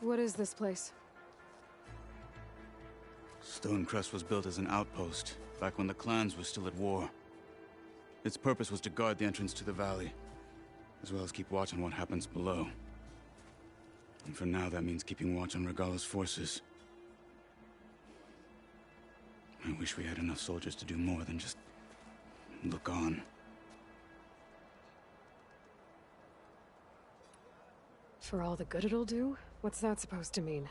What is this place? Stonecrest was built as an outpost, back when the clans were still at war. Its purpose was to guard the entrance to the valley, as well as keep watch on what happens below. And for now, that means keeping watch on Regalla's forces. I wish we had enough soldiers to do more than just look on. For all the good it'll do? What's that supposed to mean?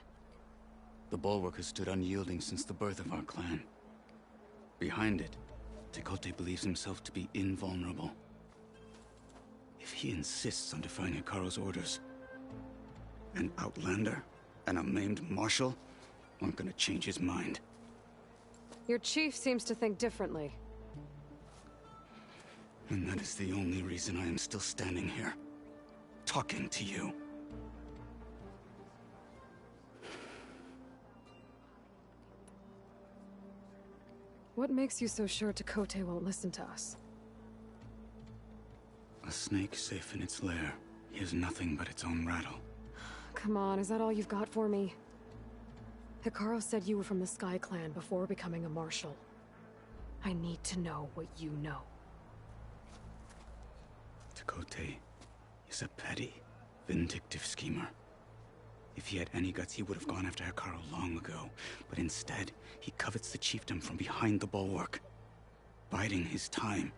The bulwark has stood unyielding since the birth of our clan. Behind it, Tekotteh believes himself to be invulnerable. If he insists on defying Hekarro's orders, an outlander and a maimed marshal aren't gonna change his mind. Your chief seems to think differently. And that is the only reason I am still standing here, talking to you. What makes you so sure Tekotteh won't listen to us? A snake safe in its lair hears nothing but its own rattle. Come on, is that all you've got for me? Hekarro said you were from the Sky Clan before becoming a marshal. I need to know what you know. Tekotteh is a petty, vindictive schemer. If he had any guts, he would have gone after Hekarro long ago. But instead, he covets the chiefdom from behind the bulwark, biding his time,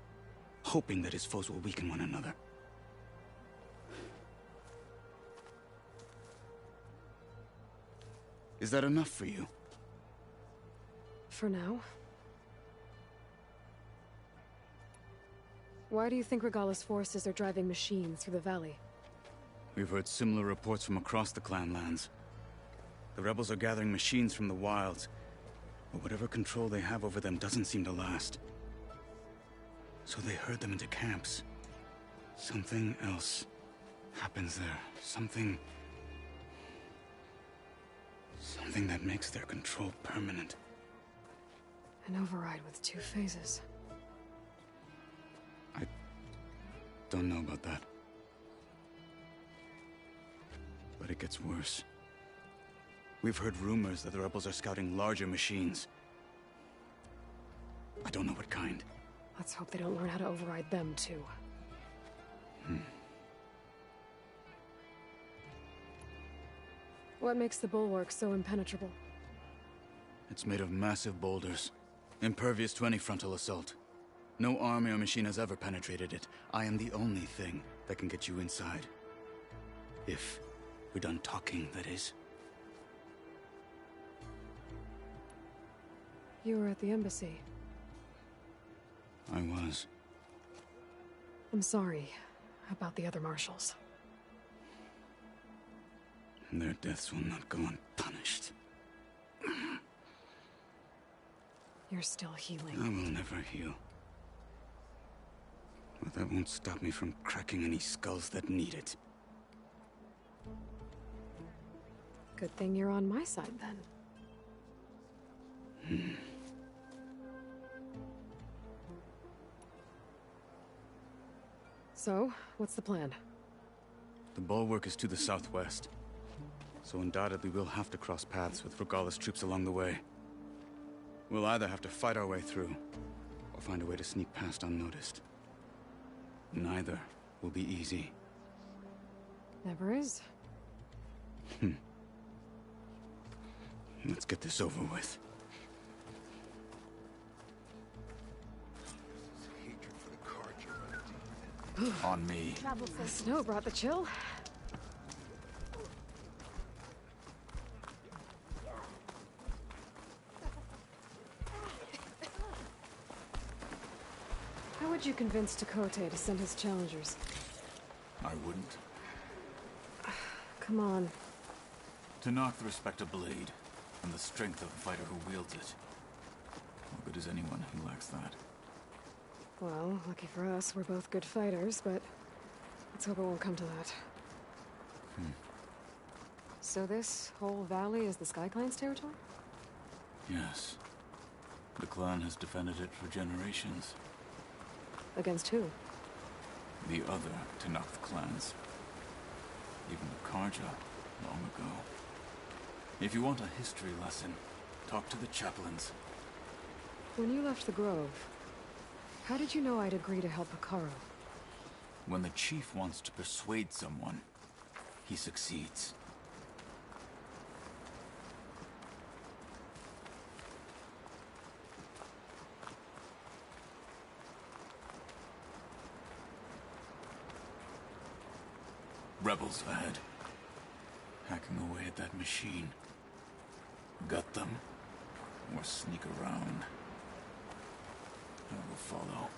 hoping that his foes will weaken one another. Is that enough for you? For now. Why do you think Regalla's forces are driving machines through the valley? We've heard similar reports from across the clan lands. The rebels are gathering machines from the wilds, but whatever control they have over them doesn't seem to last. So they herd them into camps. Something else happens there. Something that makes their control permanent. An override with 2 phases. I don't know about that. But it gets worse. We've heard rumors that the rebels are scouting larger machines. I don't know what kind. Let's hope they don't learn how to override them, too. What makes the bulwark so impenetrable? It's made of massive boulders, impervious to any frontal assault. No army or machine has ever penetrated it. I am the only thing that can get you inside. If we're done talking, that is. You were at the embassy. I was. I'm sorry about the other marshals. Their deaths will not go unpunished. You're still healing. I will never heal. But that won't stop me from cracking any skulls that need it. Good thing you're on my side, then. So, what's the plan? The bulwark is to the southwest. So undoubtedly we'll have to cross paths with Regalla's troops along the way. We'll either have to fight our way through, or find a way to sneak past unnoticed. Neither will be easy. Never is. Let's get this over with. On me. The snow brought the chill. How would you convince Takote to send his challengers? I wouldn't. Come on. To knock the respect of blade, and the strength of a fighter who wields it. What good is anyone who lacks that? Well, lucky for us, we're both good fighters, but let's hope it won't come to that. So this whole valley is the SkyClan's territory? Yes. The clan has defended it for generations. Against who? The other Tenakth clans. Even the Karja, long ago. If you want a history lesson, talk to the chaplains. When you left the Grove, how did you know I'd agree to help Hekarro? When the chief wants to persuade someone, he succeeds. Rebels ahead. Hacking away at that machine. Gut them, or sneak around. I will follow.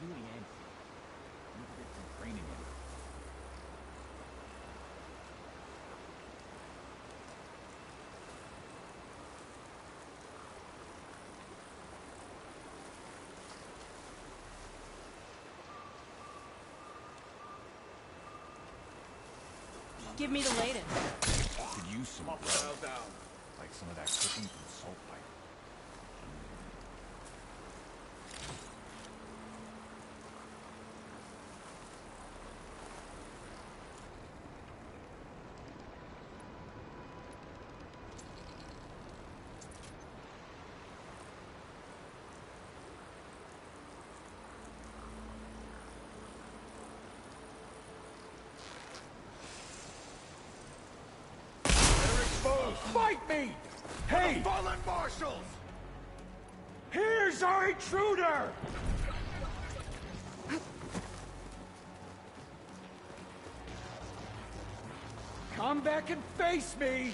Really antsy. Need to get some training in. Give me the latest. Could use some bread. Like some of that cooking from Saltpipe. Fight me! Hey! Fallen marshals! Here's our intruder! Come back and face me!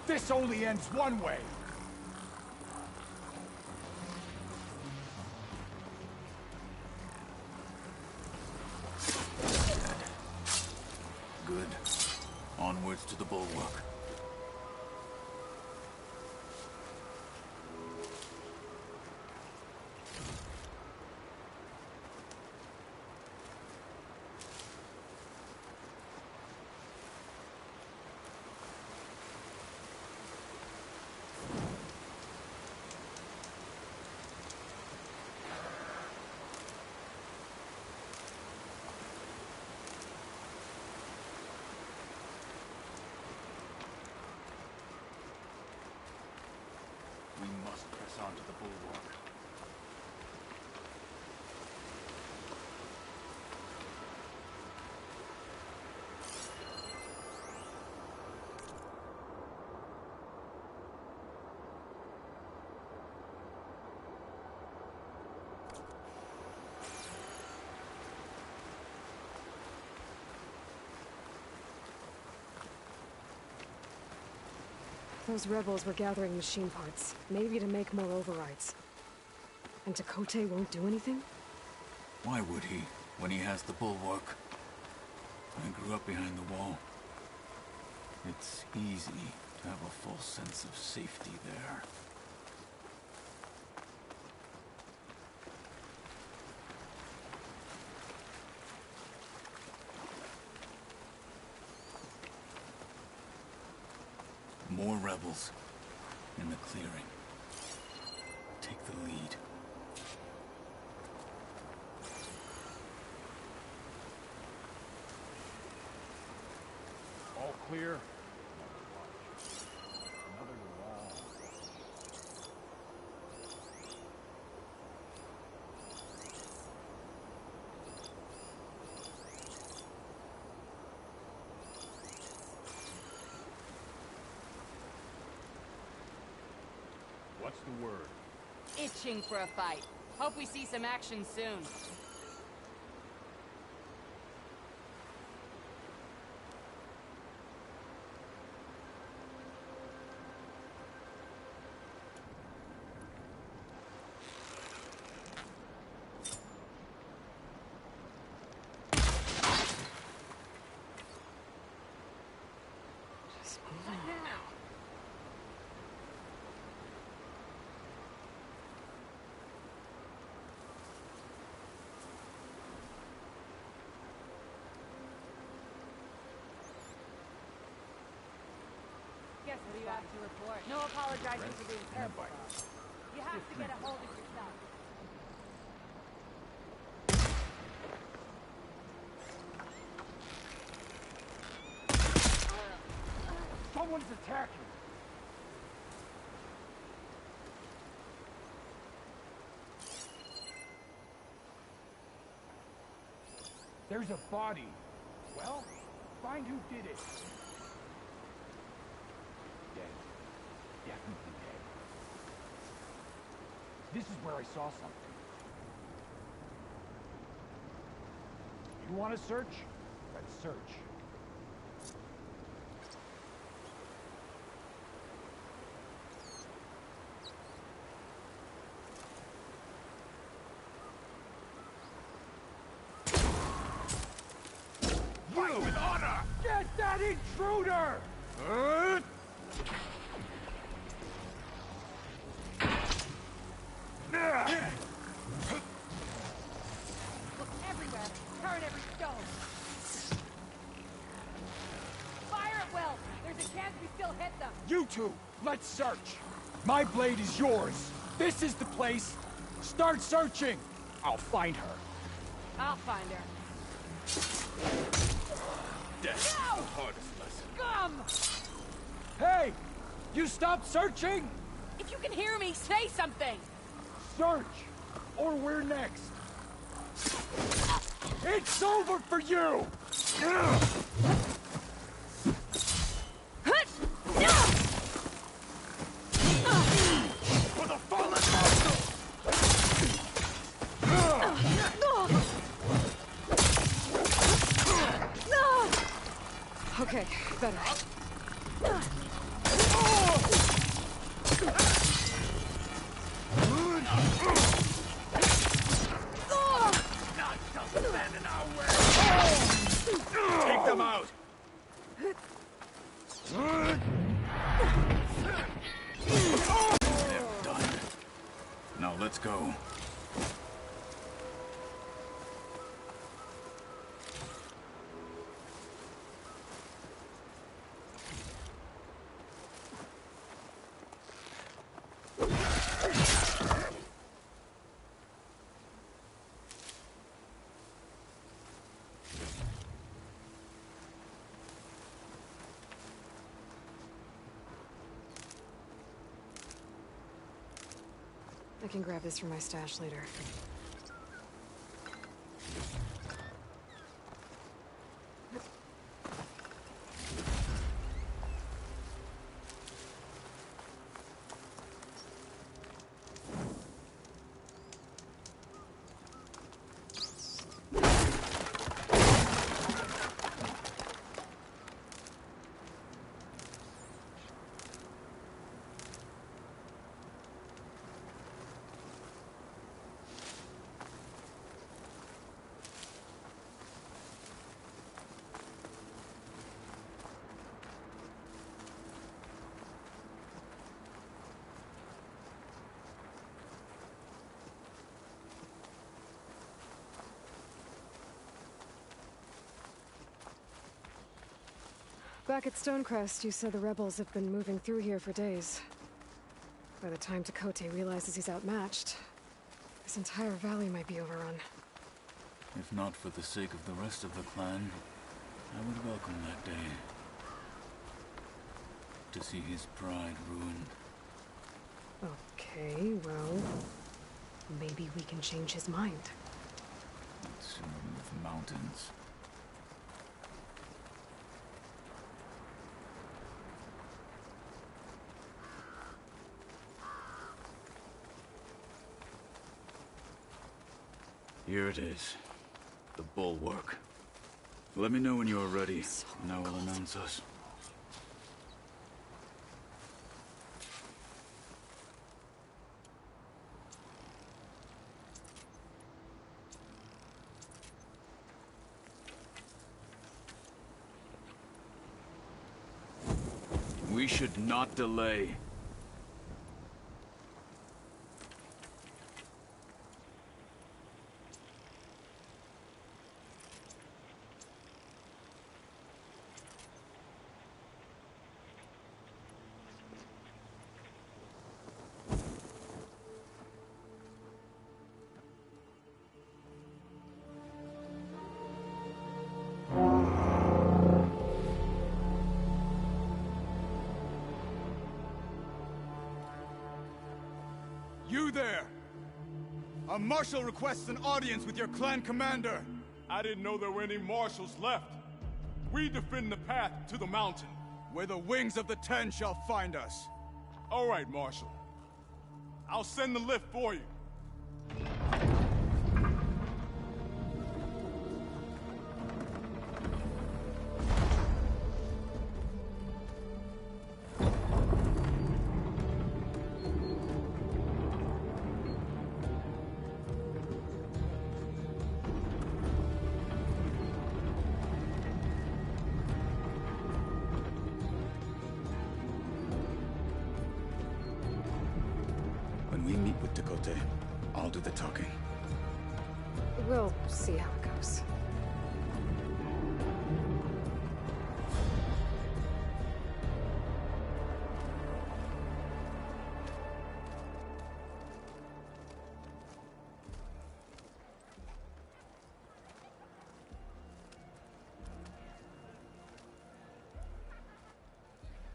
This only ends one way. Good. Onwards to the bulwark. We must press on to the bulwark. Those rebels were gathering machine parts, maybe to make more overrides. And Takote won't do anything? Why would he, when he has the bulwark? I grew up behind the wall. It's easy to have a false sense of safety there. More rebels in the clearing. Take the lead. All clear. What's the word? Itching for a fight. Hope we see some action soon. Yes, what do you have to report? No apologizing for being careful. You have to get a hold of yourself. Someone's attacking! There's a body. Well, find who did it. Dead. Definitely dead. This is where I saw something. You want to search? Let's search. Fight with honor! Get that intruder! Look everywhere. Turn every stone. Fire at will. There's a chance we still hit them. You two, let's search. My blade is yours. This is the place. Start searching. I'll find her. I'll find her. Death. No! The hardest lesson. Scum! Hey! You stop searching? If you can hear me, say something! Search! Or we're next. It's over for you! For the fallen marshal! Okay, better. Stand in our way! Take them out! They're done. Now let's go. I can grab this from my stash later. Back at Stonecrest, you said the rebels have been moving through here for days. By the time Tekotteh realizes he's outmatched, this entire valley might be overrun. If not for the sake of the rest of the clan, I would welcome that day. To see his pride ruined. Okay, well... maybe we can change his mind. Let's move mountains. Here it is. The bulwark. Let me know when you are ready, and I will announce us. We should not delay. You there! A marshal requests an audience with your clan commander. I didn't know there were any marshals left. We defend the path to the mountain. Where the wings of the Ten shall find us. All right, Marshal. I'll send the lift for you. When we meet with Tekotteh, I'll do the talking. We'll see how it goes.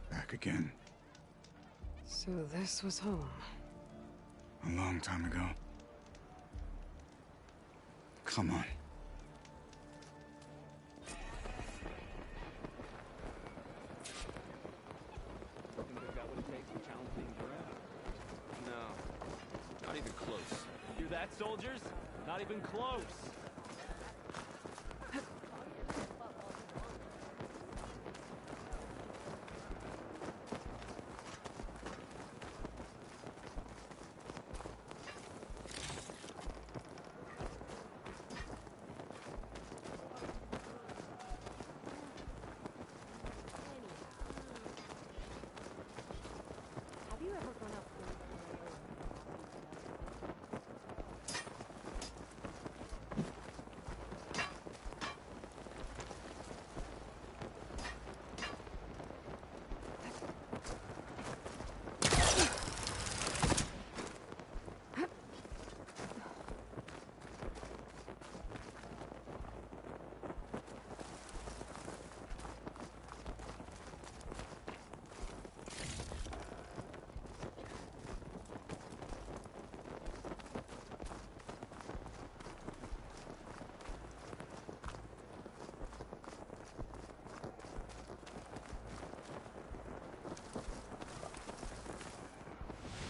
Back again. So this was home. A long time ago. Come on. No, not even close. Hear that, soldiers? Not even close.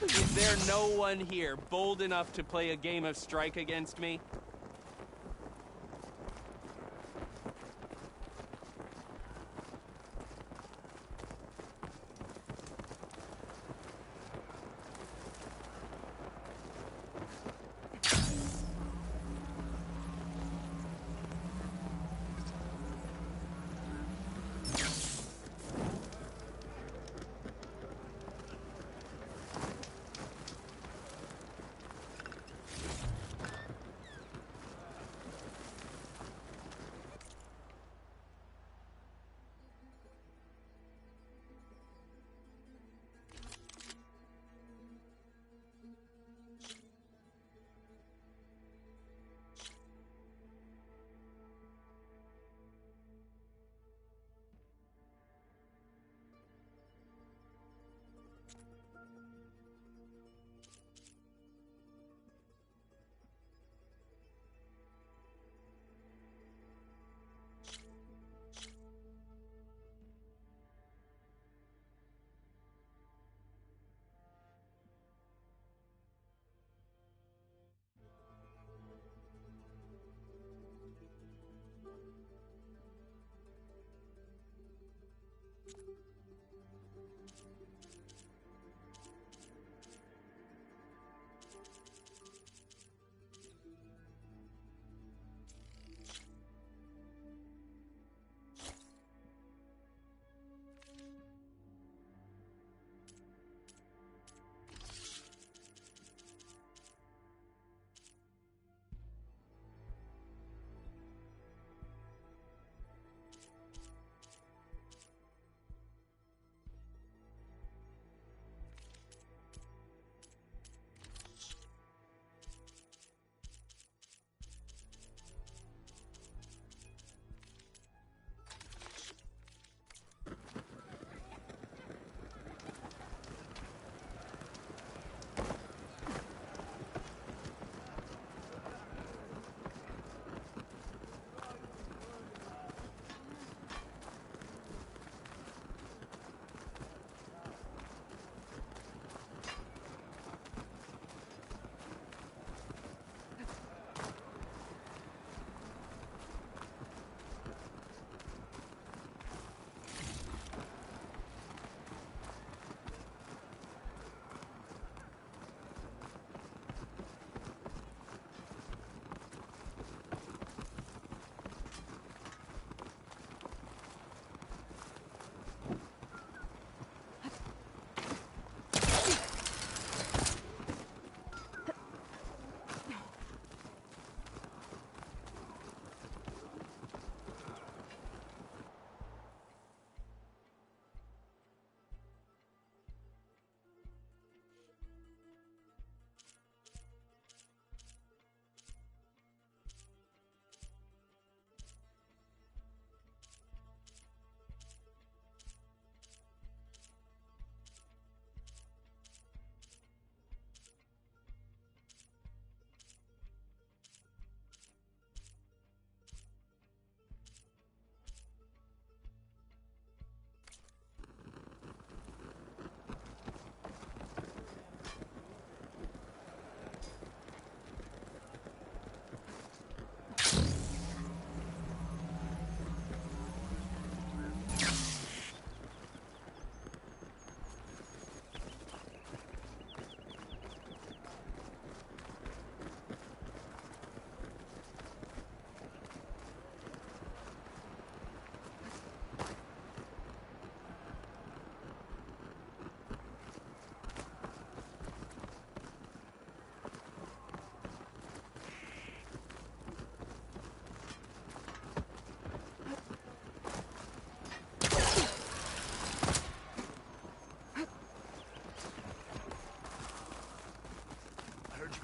Is there no one here bold enough to play a game of strike against me?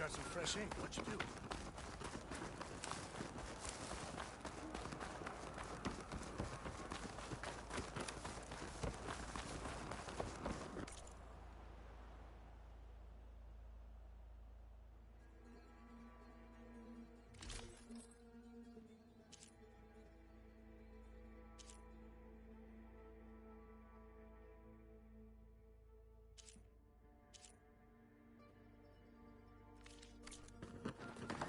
got some fresh ink. What'd you do?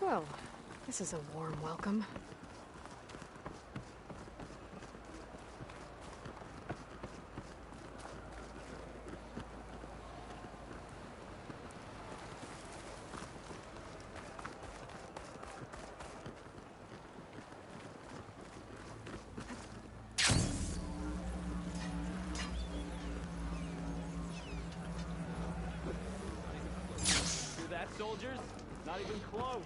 Well, this is a warm welcome. Hear that, soldiers? Not even close.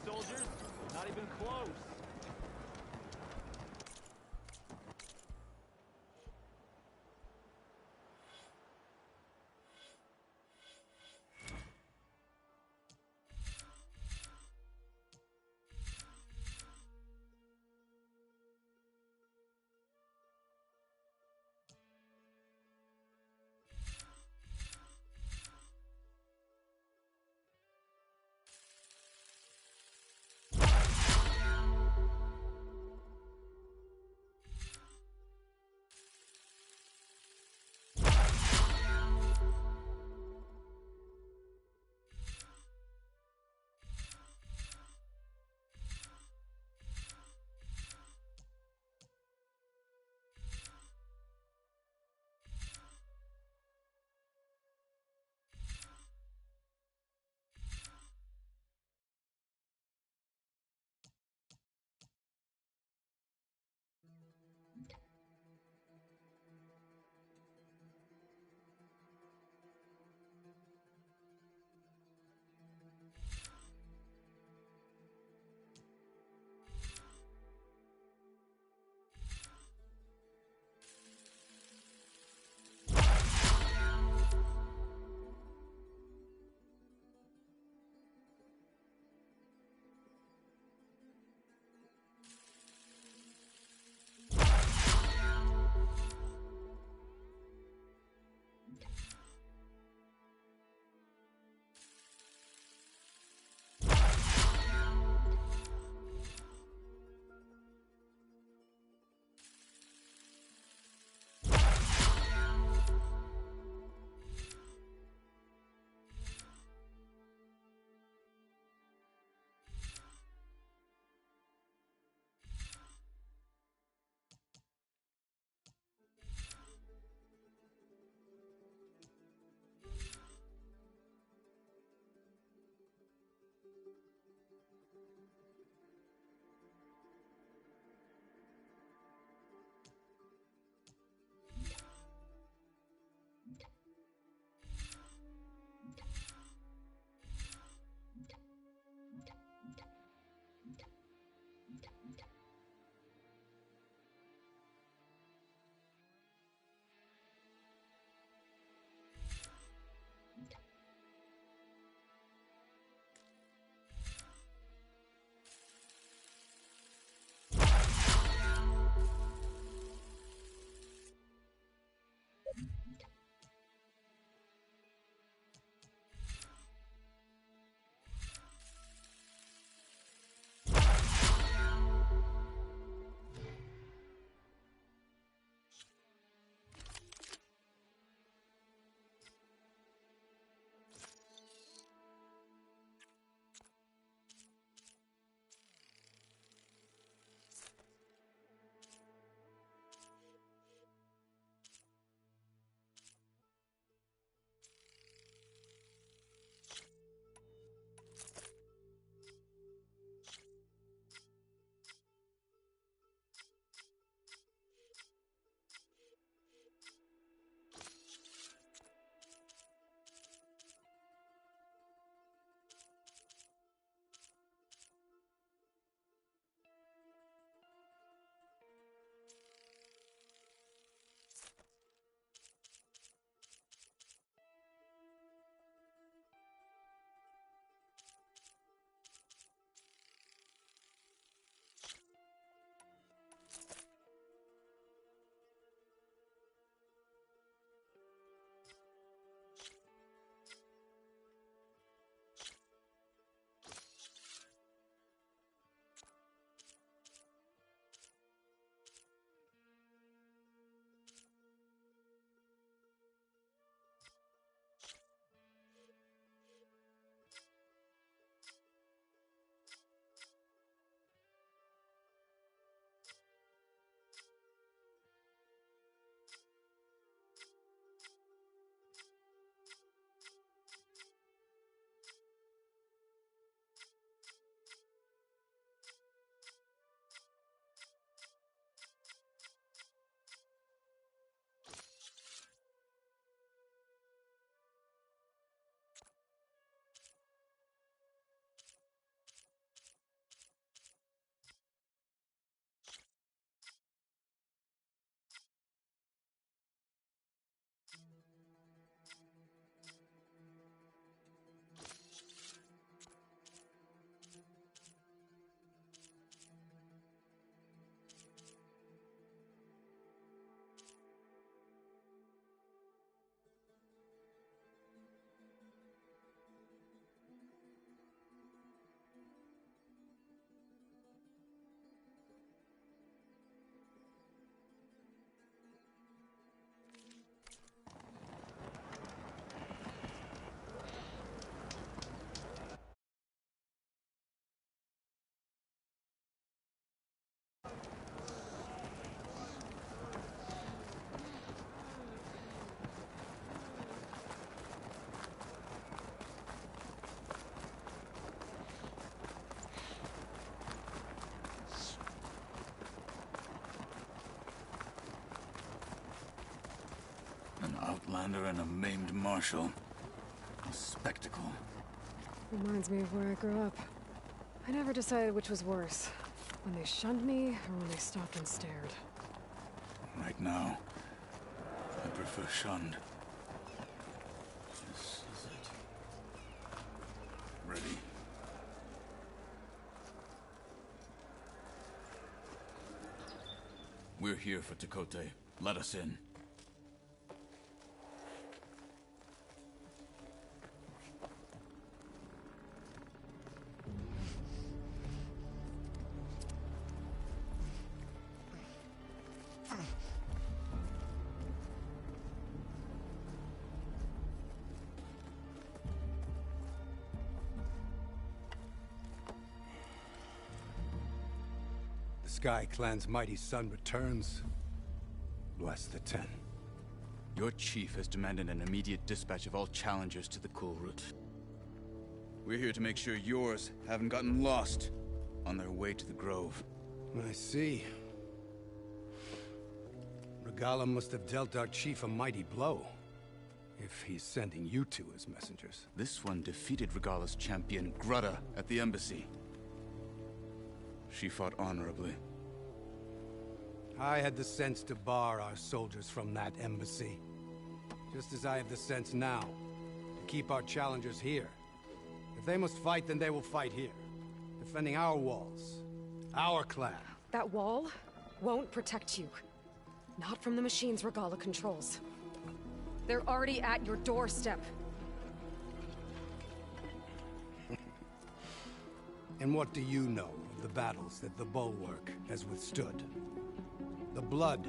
Soldiers, not even close. An outlander and a maimed marshal. A spectacle. Reminds me of where I grew up. I never decided which was worse. When they shunned me, or when they stopped and stared. Right now, I prefer shunned. This is it. Ready. We're here for Tekotteh. Let us in. Sky Clan's mighty son returns. Bless the Ten. Your chief has demanded an immediate dispatch of all challengers to the Kulrut. We're here to make sure yours haven't gotten lost on their way to the Grove. I see. Regalla must have dealt our chief a mighty blow, if he's sending you two as messengers. This one defeated Regalla's champion, Grudda, at the embassy. She fought honorably. I had the sense to bar our soldiers from that embassy. Just as I have the sense now to keep our challengers here. If they must fight, then they will fight here. Defending our walls. Our clan. That wall won't protect you. Not from the machines Regalla controls. They're already at your doorstep. And what do you know of the battles that the Bulwark has withstood? The blood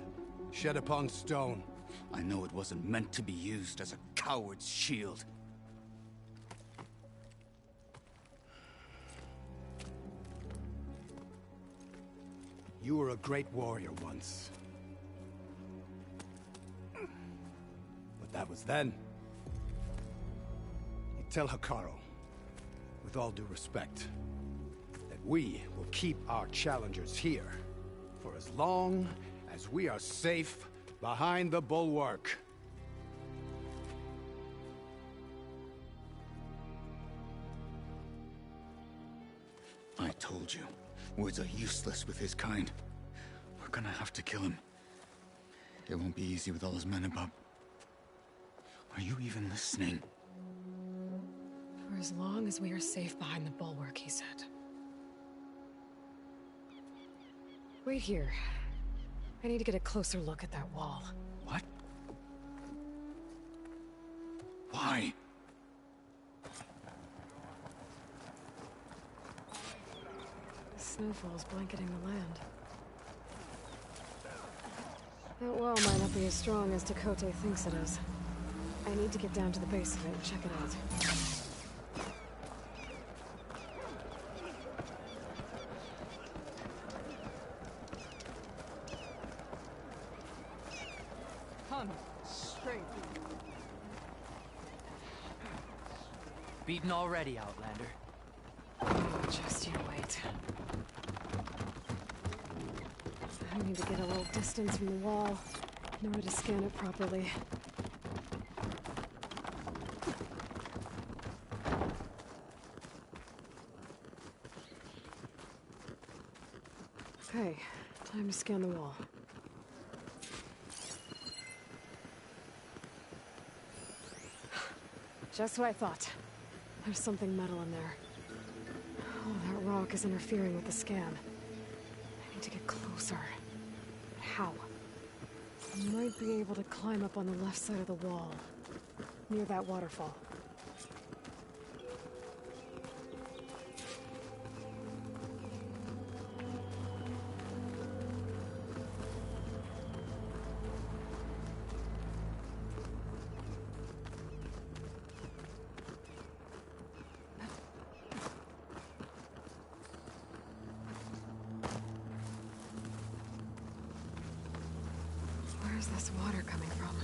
shed upon stone. I know it wasn't meant to be used as a coward's shield. You were a great warrior once. But that was then. You tell Hekarro, with all due respect, that we will keep our challengers here for as long as we are safe behind the Bulwark. I told you, words are useless with his kind. We're gonna have to kill him. It won't be easy with all his men above. Are you even listening? For as long as we are safe behind the Bulwark, he said. Wait here. I need to get a closer look at that wall. What? Why? The snowfall's blanketing the land. That wall might not be as strong as Tekotteh thinks it is. I need to get down to the base of it and check it out. Beaten already, Outlander. Just you wait. I need to get a little distance from the wall in order to scan it properly. Okay, time to scan the wall. Just what I thought. There's something metal in there. Oh, that rock is interfering with the scan. I need to get closer. But how? I might be able to climb up on the left side of the wall, near that waterfall. Where's this water coming from?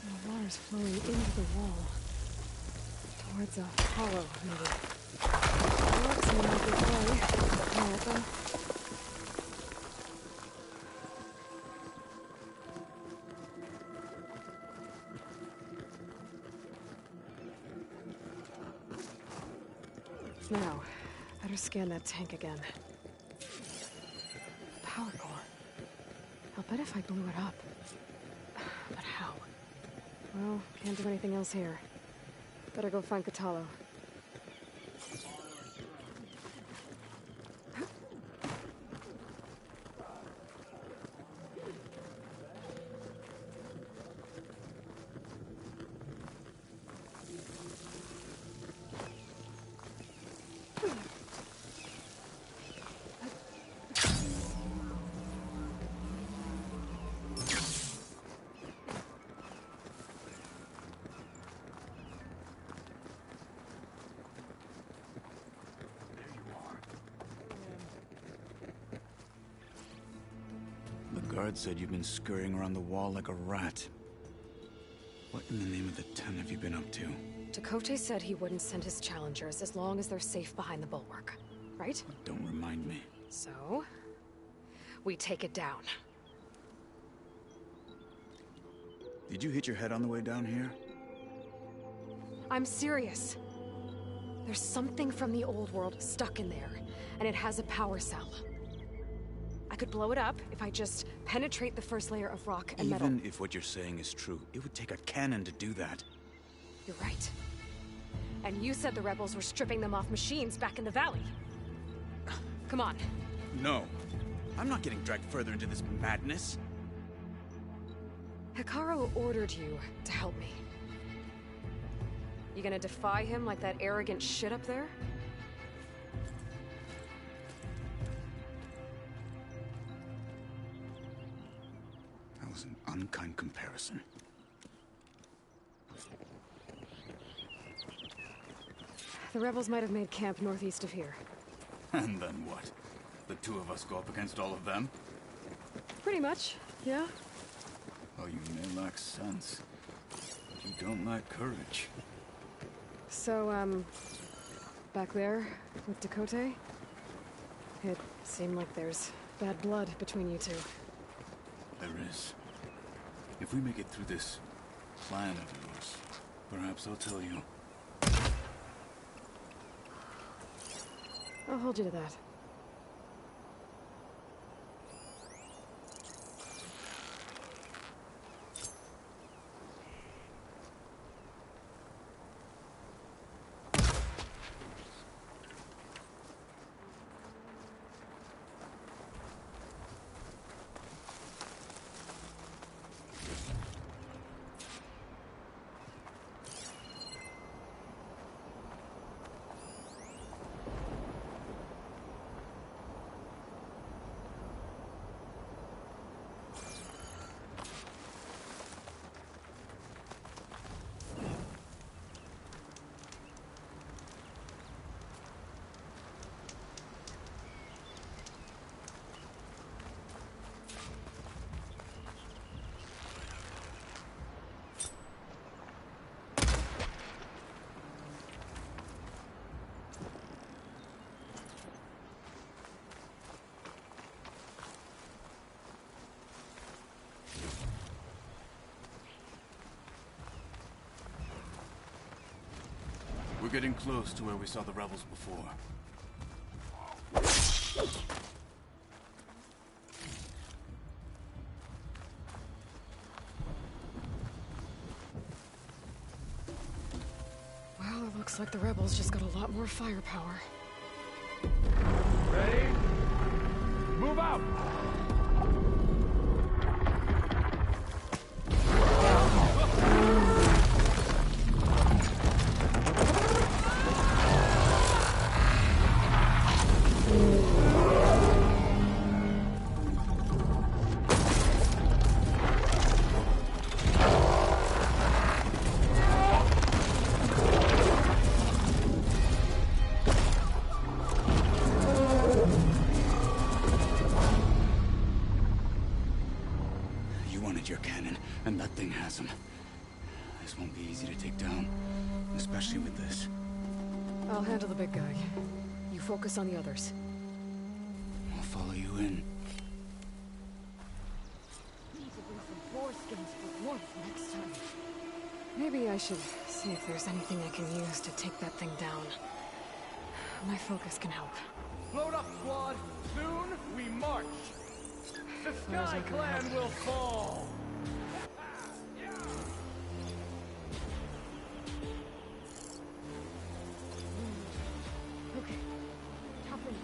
The water's flowing into the wall. Towards a hollow, maybe. That seems like a good way. Marathon. Now, better scan that tank again. Power core. I'll bet if I blew it up. But how? Well, can't do anything else here. Better go find Kotallo. guard said you've been scurrying around the wall like a rat. What in the name of the Ten have you been up to? Tekote said he wouldn't send his challengers as long as they're safe behind the bulwark, right? Don't remind me. So, we take it down. Did you hit your head on the way down here? I'm serious. There's something from the old world stuck in there, and it has a power cell. I could blow it up if I just penetrate the first layer of rock and metal. Even if what you're saying is true, it would take a cannon to do that. You're right. And you said the rebels were stripping them off machines back in the valley. Come on. No. I'm not getting dragged further into this madness. Hekarro ordered you to help me. You gonna defy him like that arrogant shit up there? That was an unkind comparison. The rebels might have made camp northeast of here. And then what? The two of us go up against all of them? Pretty much, yeah. Oh, you may lack sense, but you don't lack courage. So, back there with Tekote, it seemed like there's bad blood between you two. There is. If we make it through this plan of yours, perhaps I'll tell you. I'll hold you to that. We're getting close to where we saw the rebels before. Well, it looks like the rebels just got a lot more firepower. Ready? Move out! Your cannon, and that thing has him. This won't be easy to take down, especially with this. I'll handle the big guy. You focus on the others. I'll follow you in. Need to bring some boar skins for warmth next time. Maybe I should see if there's anything I can use to take that thing down. My focus can help. Load up, squad! Soon we march! The Sky Clan will fall! Okay. Toughen.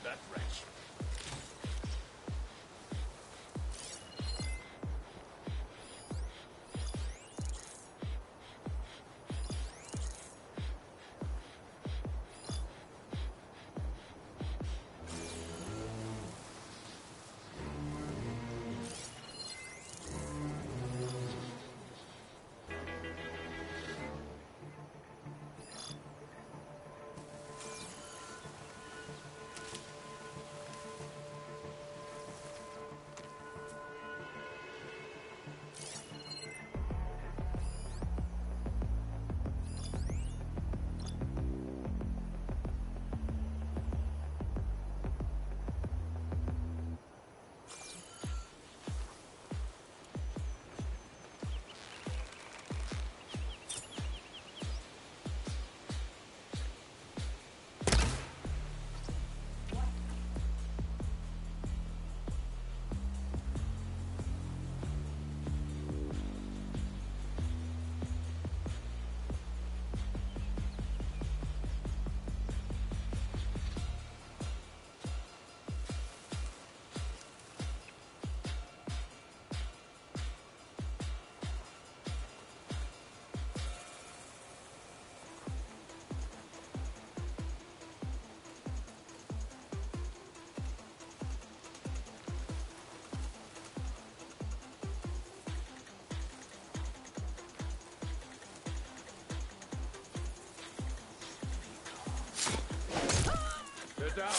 that wretch. Down.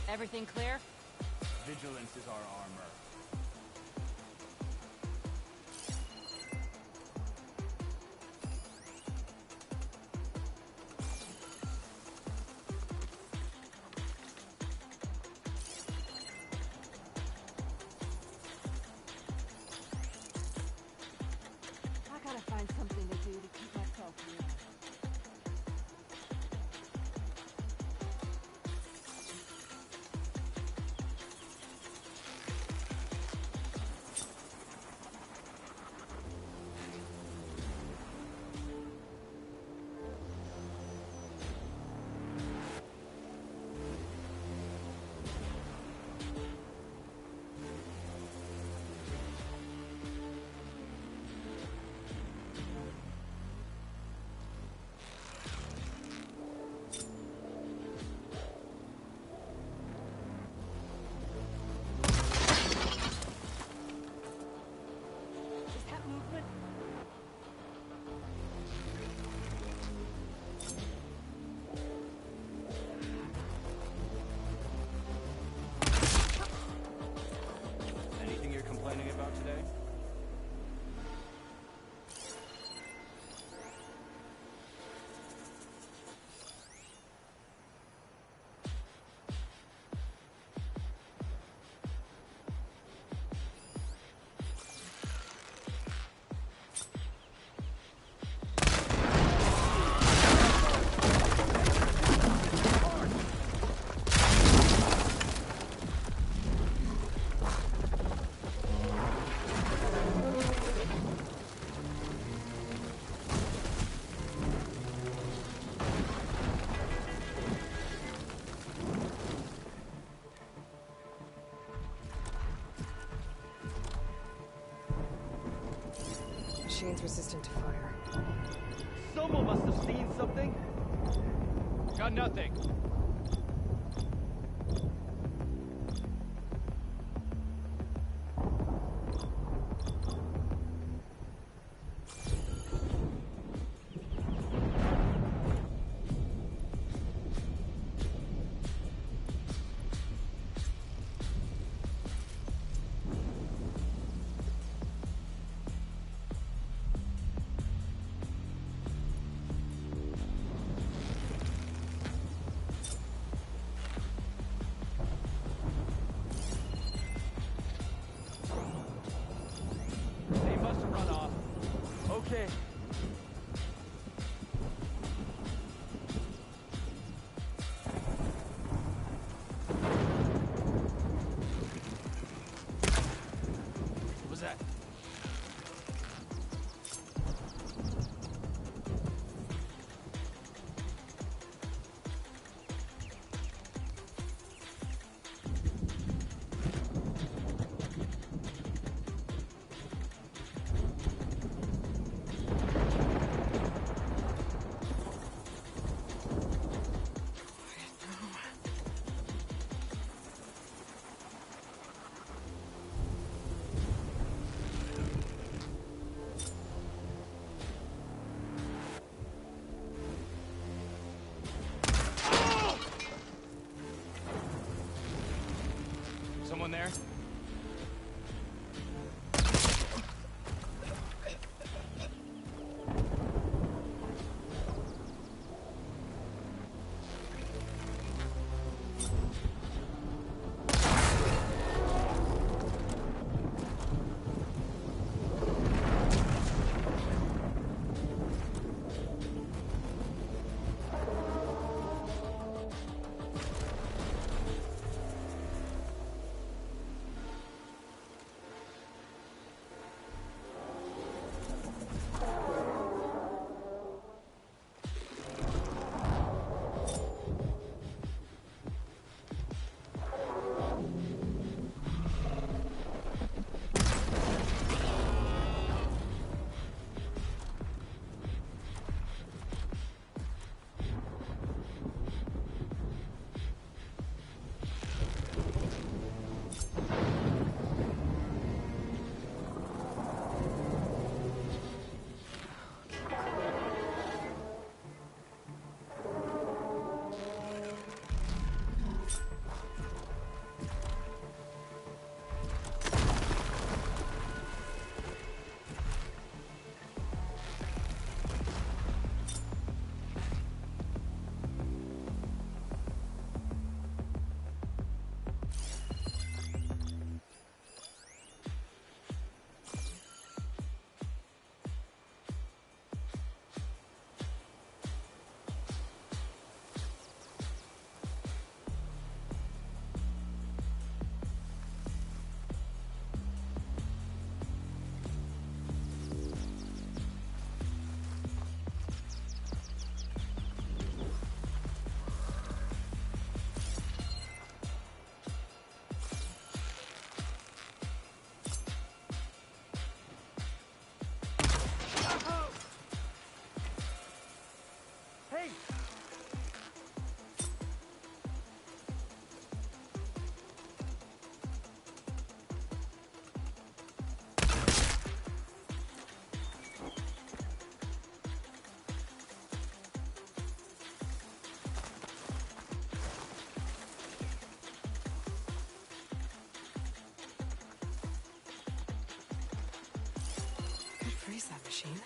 Everything clear? Vigilance is our armor. I gotta find something to do to keep myself warm. machine's resistant to fire. Someone must have seen something. Got nothing. Okay. What was that? Someone there? Freeze that machine.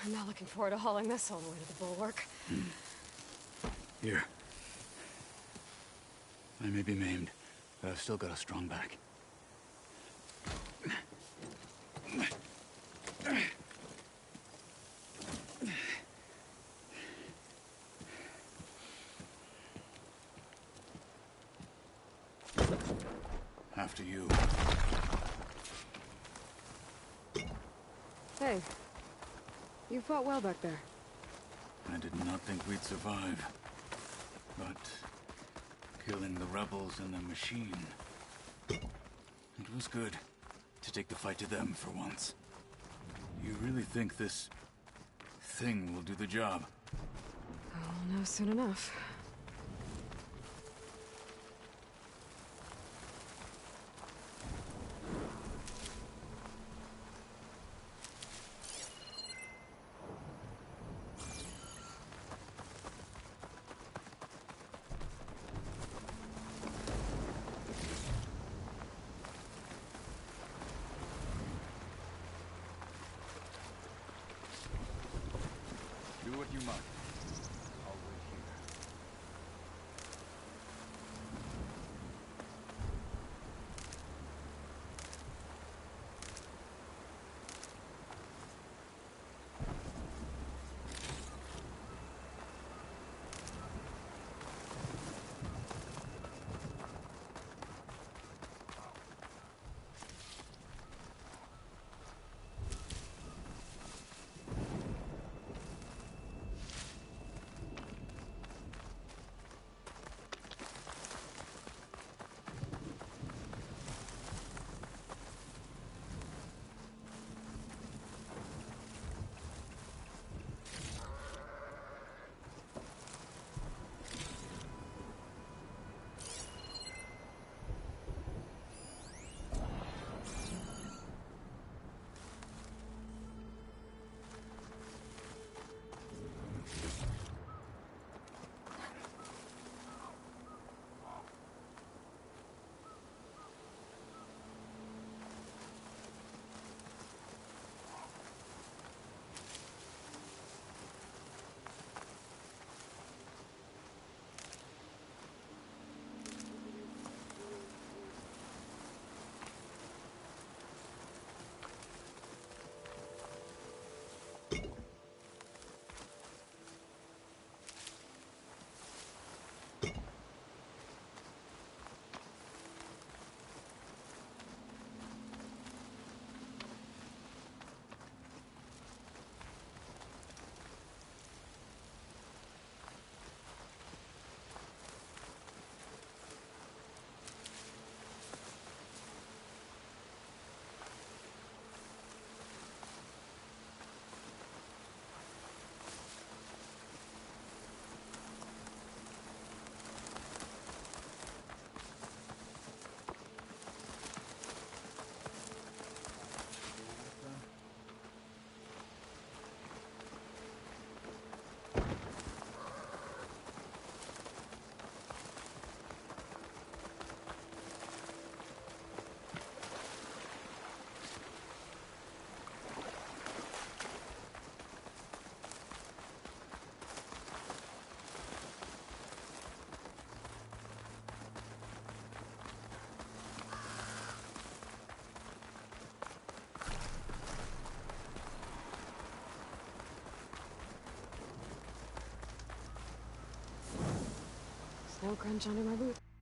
I'm not looking forward to hauling this all the way to the bulwark. Here. I may be maimed, but I've still got a strong back. After you. Hey. You fought well back there. I did not think we'd survive. But killing the rebels and the machine, it was good to take the fight to them for once. You really think this thing will do the job? I'll know soon enough. Do what you must. I'll wait here. No crunch under my boots.